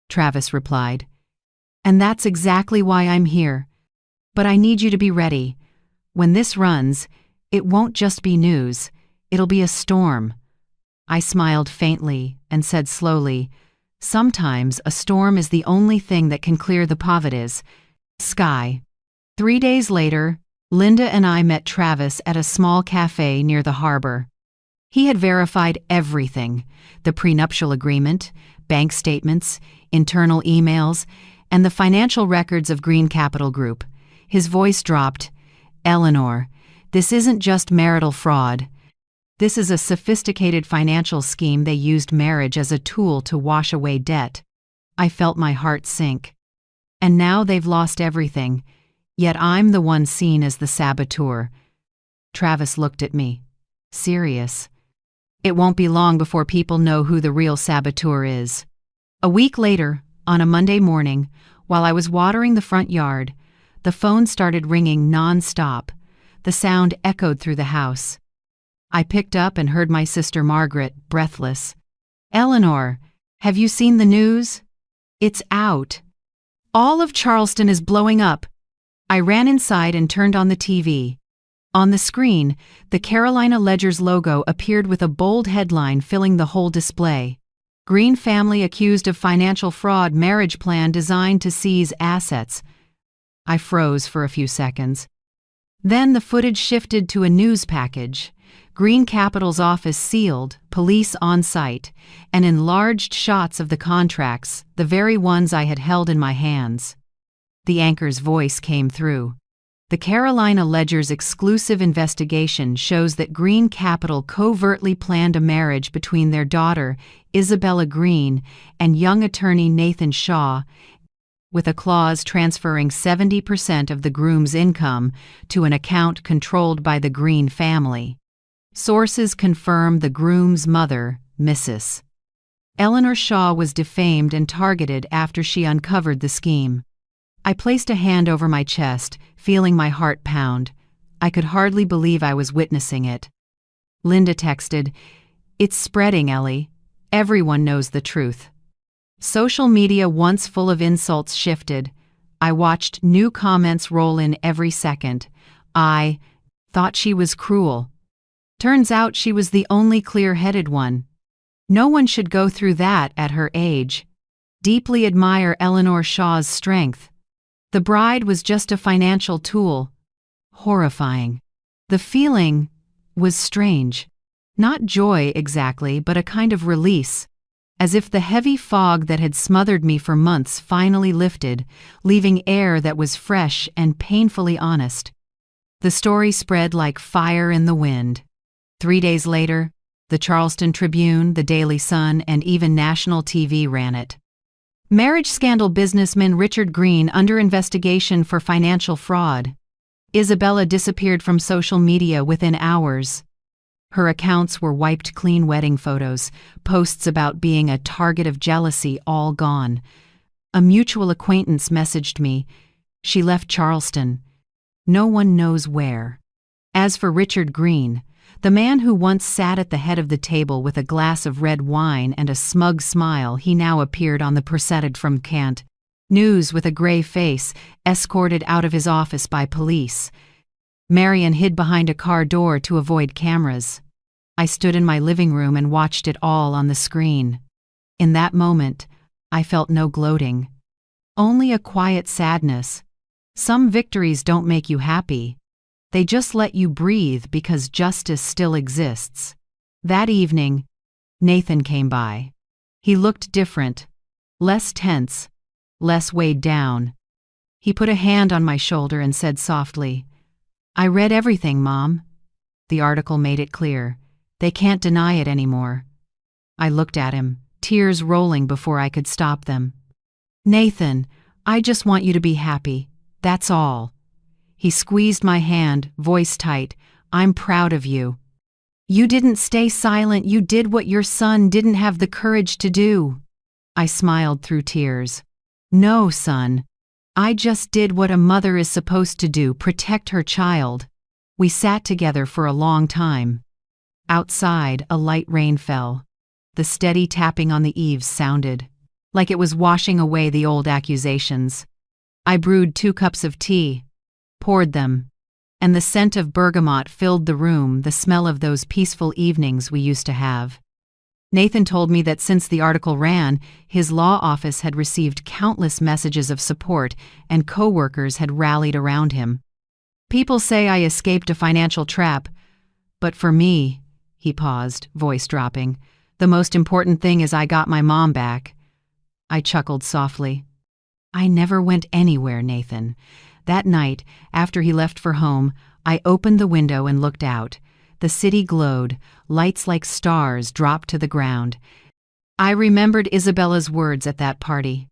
Travis replied. "And that's exactly why I'm here. But I need you to be ready. When this runs, it won't just be news, it'll be a storm." I smiled faintly and said slowly, "Sometimes a storm is the only thing that can clear the poverty's sky." 3 days later, Linda and I met Travis at a small cafe near the harbor. He had verified everything: the prenuptial agreement, bank statements, internal emails, and the financial records of Green Capital Group. His voice dropped. "Eleanor, this isn't just marital fraud. This is a sophisticated financial scheme. They used marriage as a tool to wash away debt." I felt my heart sink. "And now they've lost everything, yet I'm the one seen as the saboteur." Travis looked at me, serious. "It won't be long before people know who the real saboteur is." A week later, on a Monday morning, while I was watering the front yard, the phone started ringing non-stop. The sound echoed through the house. I picked up and heard my sister Margaret, breathless. "Eleanor, have you seen the news? It's out. All of Charleston is blowing up." I ran inside and turned on the TV. On the screen, the Carolina Ledger's logo appeared with a bold headline filling the whole display. Green family accused of financial fraud, marriage plan designed to seize assets. I froze for a few seconds. Then the footage shifted to a news package. Green Capital's office sealed, police on site, and enlarged shots of the contracts, the very ones I had held in my hands. The anchor's voice came through. The Carolina Ledger's exclusive investigation shows that Green Capital covertly planned a marriage between their daughter, Isabella Green, and young attorney Nathan Shaw, with a clause transferring 70% of the groom's income to an account controlled by the Green family. Sources confirm the groom's mother, Mrs. Eleanor Shaw, was defamed and targeted after she uncovered the scheme. I placed a hand over my chest, feeling my heart pound. I could hardly believe I was witnessing it. Linda texted, "It's spreading, Ellie. Everyone knows the truth." Social media, once full of insults, shifted. I watched new comments roll in every second. I thought she was cruel. Turns out she was the only clear-headed one. No one should go through that at her age. Deeply admire Eleanor Shaw's strength. The bride was just a financial tool. Horrifying. The feeling was strange. Not joy exactly, but a kind of release. As if the heavy fog that had smothered me for months finally lifted, leaving air that was fresh and painfully honest. The story spread like fire in the wind. 3 days later, the Charleston Tribune, the Daily Sun, and even national TV ran it. Marriage scandal: businessman Richard Green under investigation for financial fraud. Isabella disappeared from social media within hours. Her accounts were wiped clean, wedding photos, posts about being a target of jealousy all gone. A mutual acquaintance messaged me. She left Charleston. No one knows where. As for Richard Green, the man who once sat at the head of the table with a glass of red wine and a smug smile, he now appeared on the proceeded from Kant. News with a grey face, escorted out of his office by police. Marion hid behind a car door to avoid cameras. I stood in my living room and watched it all on the screen. In that moment, I felt no gloating. Only a quiet sadness. Some victories don't make you happy. They just let you breathe because justice still exists. That evening, Nathan came by. He looked different, less tense, less weighed down. He put a hand on my shoulder and said softly, "I read everything, Mom." The article made it clear. They can't deny it anymore. I looked at him, tears rolling before I could stop them. "Nathan, I just want you to be happy. That's all." He squeezed my hand, voice tight. "I'm proud of you. You didn't stay silent. You did what your son didn't have the courage to do." I smiled through tears. "No, son. I just did what a mother is supposed to do, protect her child." We sat together for a long time. Outside, a light rain fell. The steady tapping on the eaves sounded like it was washing away the old accusations. I brewed 2 cups of tea, poured them, and the scent of bergamot filled the room, the smell of those peaceful evenings we used to have. Nathan told me that since the article ran, his law office had received countless messages of support and co-workers had rallied around him. "People say I escaped a financial trap, but for me," he paused, voice dropping, "the most important thing is I got my mom back." I chuckled softly. "I never went anywhere, Nathan." That night, after he left for home, I opened the window and looked out. The city glowed, lights like stars dropped to the ground. I remembered Isabella's words at that party.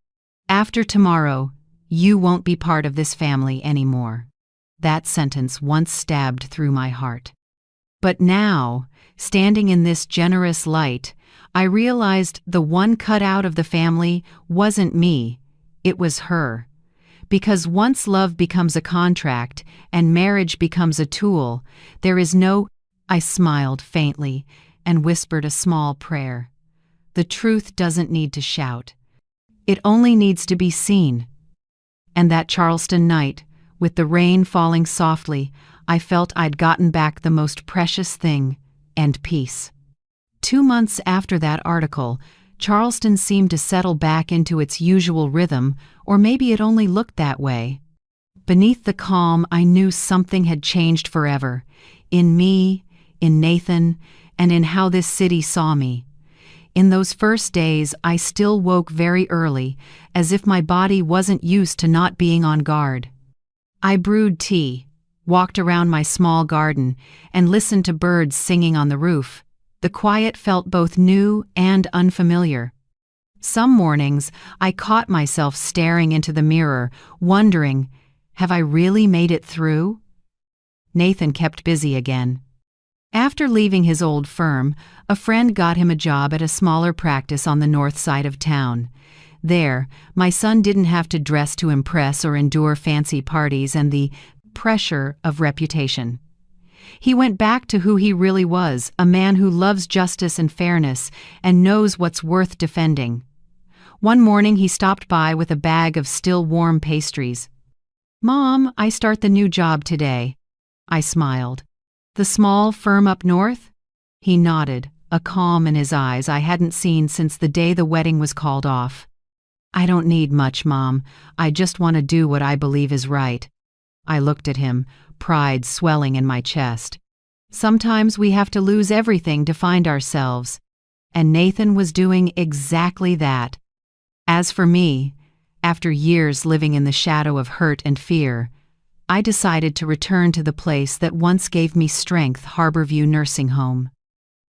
"After tomorrow, you won't be part of this family anymore." That sentence once stabbed through my heart. But now, standing in this generous light, I realized the one cut out of the family wasn't me, it was her. Because once love becomes a contract and marriage becomes a tool, there is no— I smiled faintly and whispered a small prayer. The truth doesn't need to shout. It only needs to be seen. And that Charleston night, With the rain falling softly, I felt I'd gotten back the most precious thing, and peace. 2 months after that article, Charleston seemed to settle back into its usual rhythm, or maybe it only looked that way. Beneath the calm, I knew something had changed forever. In me, in Nathan, and in how this city saw me. In those first days, I still woke very early, as if my body wasn't used to not being on guard. I brewed tea, walked around my small garden, and listened to birds singing on the roof. The quiet felt both new and unfamiliar. Some mornings, I caught myself staring into the mirror, wondering, have I really made it through? Nathan kept busy again. After leaving his old firm, a friend got him a job at a smaller practice on the north side of town. There, my son didn't have to dress to impress or endure fancy parties and the pressure of reputation. He went back to who he really was, a man who loves justice and fairness and knows what's worth defending. One morning he stopped by with a bag of still warm pastries. "Mom, I start the new job today." I smiled. "The small firm up north?" He nodded, a calm in his eyes I hadn't seen since the day the wedding was called off. "I don't need much, Mom. I just want to do what I believe is right." I looked at him, pride swelling in my chest. Sometimes we have to lose everything to find ourselves. And Nathan was doing exactly that. As for me, after years living in the shadow of hurt and fear, I decided to return to the place that once gave me strength, Harborview Nursing Home.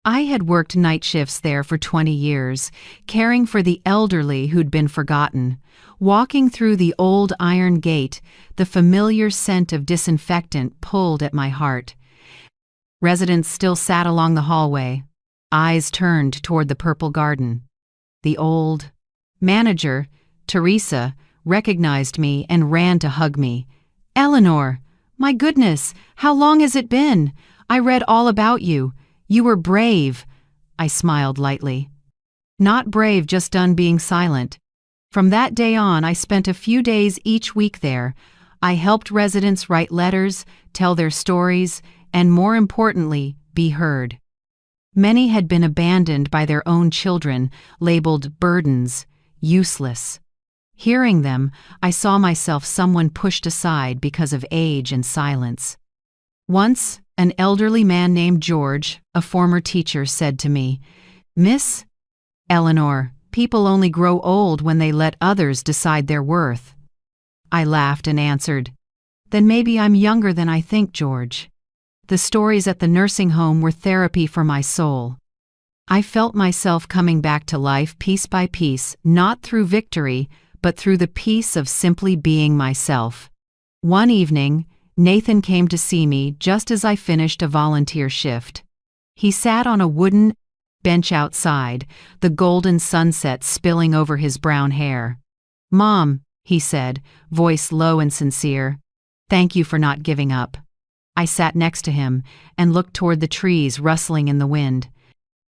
I had worked night shifts there for 20 years, caring for the elderly who'd been forgotten. Walking through the old iron gate, the familiar scent of disinfectant pulled at my heart. Residents still sat along the hallway, eyes turned toward the purple garden. The old manager, Teresa, recognized me and ran to hug me. "Eleanor, my goodness, how long has it been? I read all about you. You were brave." I smiled lightly. "Not brave, just done being silent." From that day on, I spent a few days each week there. I helped residents write letters, tell their stories, and more importantly, be heard. Many had been abandoned by their own children, labeled burdens, useless. Hearing them, I saw myself someone pushed aside because of age and silence. Once, an elderly man named George, a former teacher, said to me, "Miss Eleanor, people only grow old when they let others decide their worth." I laughed and answered, "Then maybe I'm younger than I think, George." The stories at the nursing home were therapy for my soul. I felt myself coming back to life piece by piece, not through victory, but through the peace of simply being myself. One evening, Nathan came to see me just as I finished a volunteer shift. He sat on a wooden bench outside, the golden sunset spilling over his brown hair. "Mom," he said, voice low and sincere, "thank you for not giving up." I sat next to him and looked toward the trees rustling in the wind.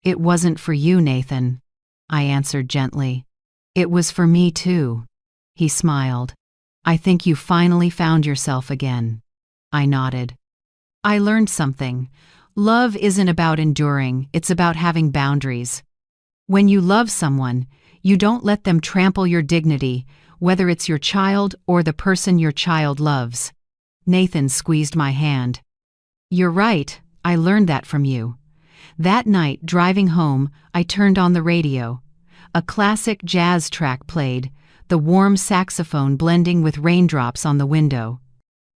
"It wasn't for you, Nathan," I answered gently. "It was for me too." He smiled. "I think you finally found yourself again." I nodded. I learned something. Love isn't about enduring, it's about having boundaries. When you love someone, you don't let them trample your dignity, whether it's your child or the person your child loves. Nathan squeezed my hand. "You're right, I learned that from you." That night, driving home, I turned on the radio. A classic jazz track played, the warm saxophone blending with raindrops on the window.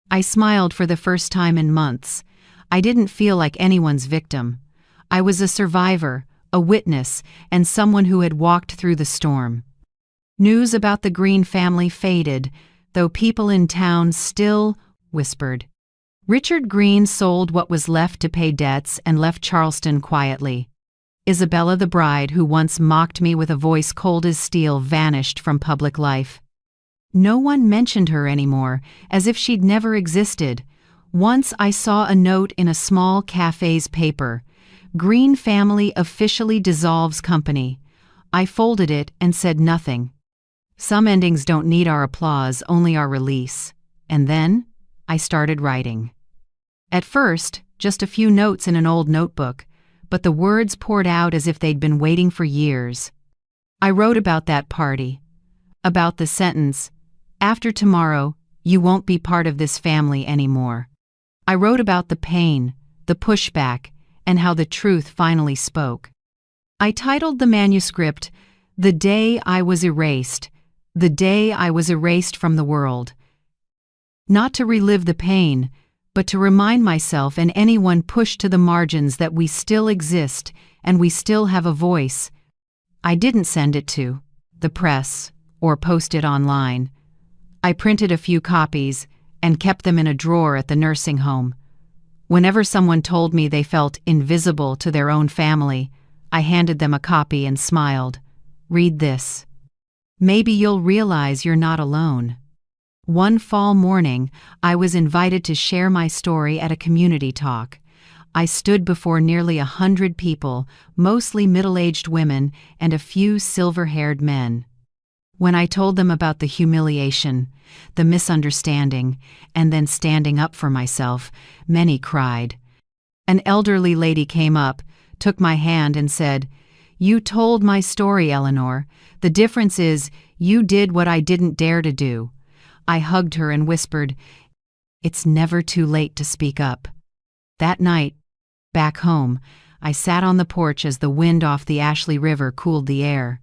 I smiled for the first time in months. I didn't feel like anyone's victim. I was a survivor, a witness, and someone who had walked through the storm. News about the Green family faded, though people in town still whispered. Richard Green sold what was left to pay debts and left Charleston quietly. Isabella the bride, who once mocked me with a voice cold as steel, vanished from public life. No one mentioned her anymore, as if she'd never existed. Once I saw a note in a small cafe's paper. "Green family officially dissolves company." I folded it and said nothing. Some endings don't need our applause, only our release. And then, I started writing. At first, just a few notes in an old notebook, but the words poured out as if they'd been waiting for years. I wrote about that party, about the sentence, "After tomorrow, you won't be part of this family anymore." I wrote about the pain, the pushback, and how the truth finally spoke. I titled the manuscript, "The Day I Was Erased," the day I was erased from the world. Not to relive the pain, but to remind myself and anyone pushed to the margins that we still exist and we still have a voice. I didn't send it to the press or post it online. I printed a few copies and kept them in a drawer at the nursing home. Whenever someone told me they felt invisible to their own family, I handed them a copy and smiled. "Read this. Maybe you'll realize you're not alone." One fall morning, I was invited to share my story at a community talk. I stood before nearly 100 people, mostly middle-aged women and a few silver-haired men. When I told them about the humiliation, the misunderstanding, and then standing up for myself, many cried. An elderly lady came up, took my hand and said, "You told my story, Eleanor. The difference is, you did what I didn't dare to do." I hugged her and whispered, "It's never too late to speak up." That night, back home, I sat on the porch as the wind off the Ashley River cooled the air.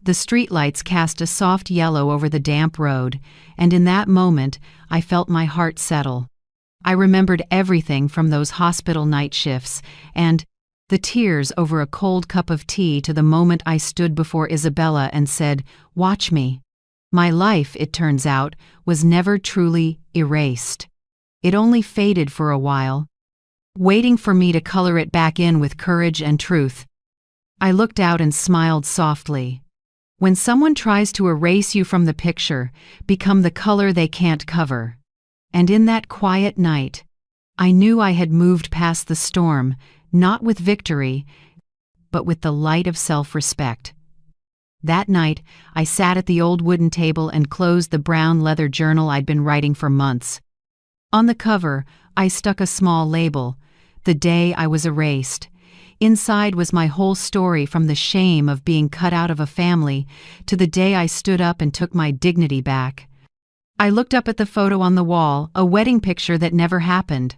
The streetlights cast a soft yellow over the damp road, and in that moment, I felt my heart settle. I remembered everything from those hospital night shifts, and the tears over a cold cup of tea to the moment I stood before Isabella and said, "Watch me." My life, it turns out, was never truly erased. It only faded for a while, waiting for me to color it back in with courage and truth. I looked out and smiled softly. When someone tries to erase you from the picture, become the color they can't cover. And in that quiet night, I knew I had moved past the storm, not with victory, but with the light of self-respect. That night, I sat at the old wooden table and closed the brown leather journal I'd been writing for months. On the cover, I stuck a small label, "The Day I Was Erased." Inside was my whole story, from the shame of being cut out of a family to the day I stood up and took my dignity back. I looked up at the photo on the wall, a wedding picture that never happened.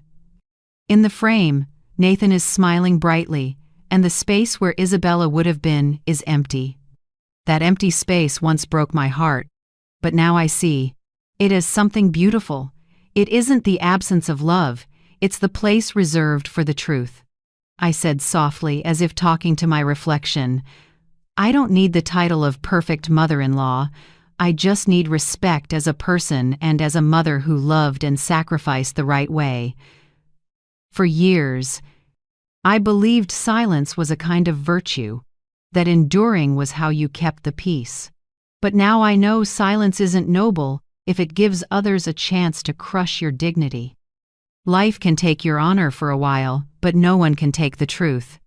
In the frame, Nathan is smiling brightly, and the space where Isabella would have been is empty. That empty space once broke my heart, but now I see it as something beautiful. It isn't the absence of love, it's the place reserved for the truth. I said softly, as if talking to my reflection, "I don't need the title of perfect mother-in-law. I just need respect as a person and as a mother who loved and sacrificed the right way." For years, I believed silence was a kind of virtue, that enduring was how you kept the peace. But now I know silence isn't noble if it gives others a chance to crush your dignity. Life can take your honor for a while, but no one can take the truth.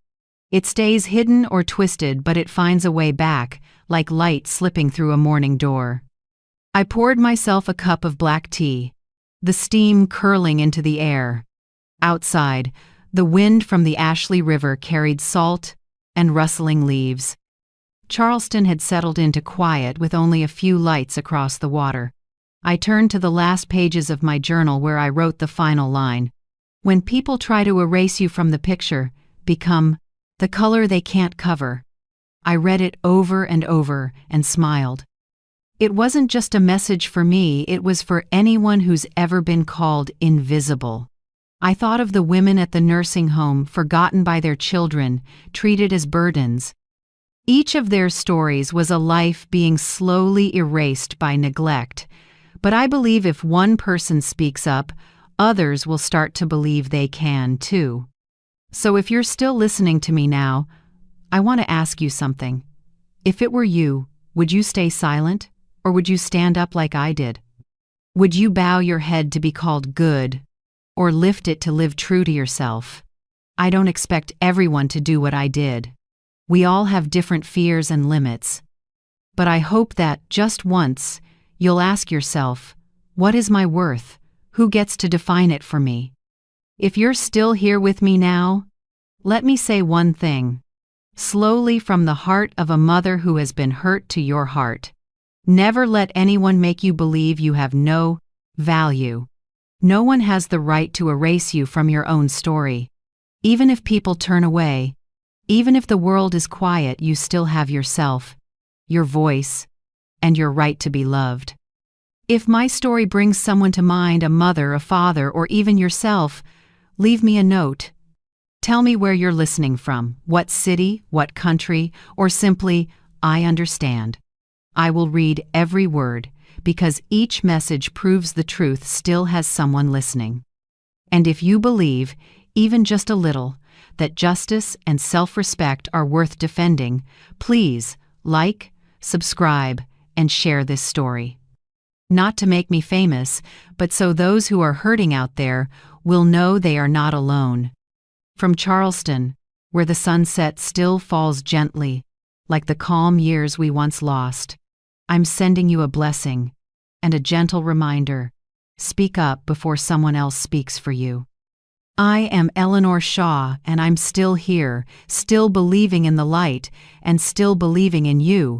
It stays hidden or twisted, but it finds a way back, like light slipping through a morning door. I poured myself a cup of black tea, the steam curling into the air. Outside, the wind from the Ashley River carried salt and rustling leaves. Charleston had settled into quiet with only a few lights across the water. I turned to the last pages of my journal where I wrote the final line. "When people try to erase you from the picture, become the color they can't cover." I read it over and over and smiled. It wasn't just a message for me, it was for anyone who's ever been called invisible. I thought of the women at the nursing home, forgotten by their children, treated as burdens. Each of their stories was a life being slowly erased by neglect. But I believe if one person speaks up, others will start to believe they can too. So if you're still listening to me now, I want to ask you something. If it were you, would you stay silent, or would you stand up like I did? Would you bow your head to be called good, or lift it to live true to yourself? I don't expect everyone to do what I did. We all have different fears and limits. But I hope that, just once, you'll ask yourself, what is my worth? Who gets to define it for me? If you're still here with me now, let me say one thing. Slowly from the heart of a mother who has been hurt to your heart. Never let anyone make you believe you have no value. No one has the right to erase you from your own story. Even if people turn away, even if the world is quiet, you still have yourself, your voice, and your right to be loved. If my story brings someone to mind, a mother, a father, or even yourself, leave me a note. Tell me where you're listening from, what city, what country, or simply, I understand. I will read every word, because each message proves the truth still has someone listening. And if you believe, even just a little, that justice and self-respect are worth defending, please like, subscribe, and share this story. Not to make me famous, but so those who are hurting out there will know they are not alone. From Charleston, where the sunset still falls gently, like the calm years we once lost, I'm sending you a blessing and a gentle reminder. Speak up before someone else speaks for you. I am Eleanor Shaw, and I'm still here, still believing in the light, and still believing in you.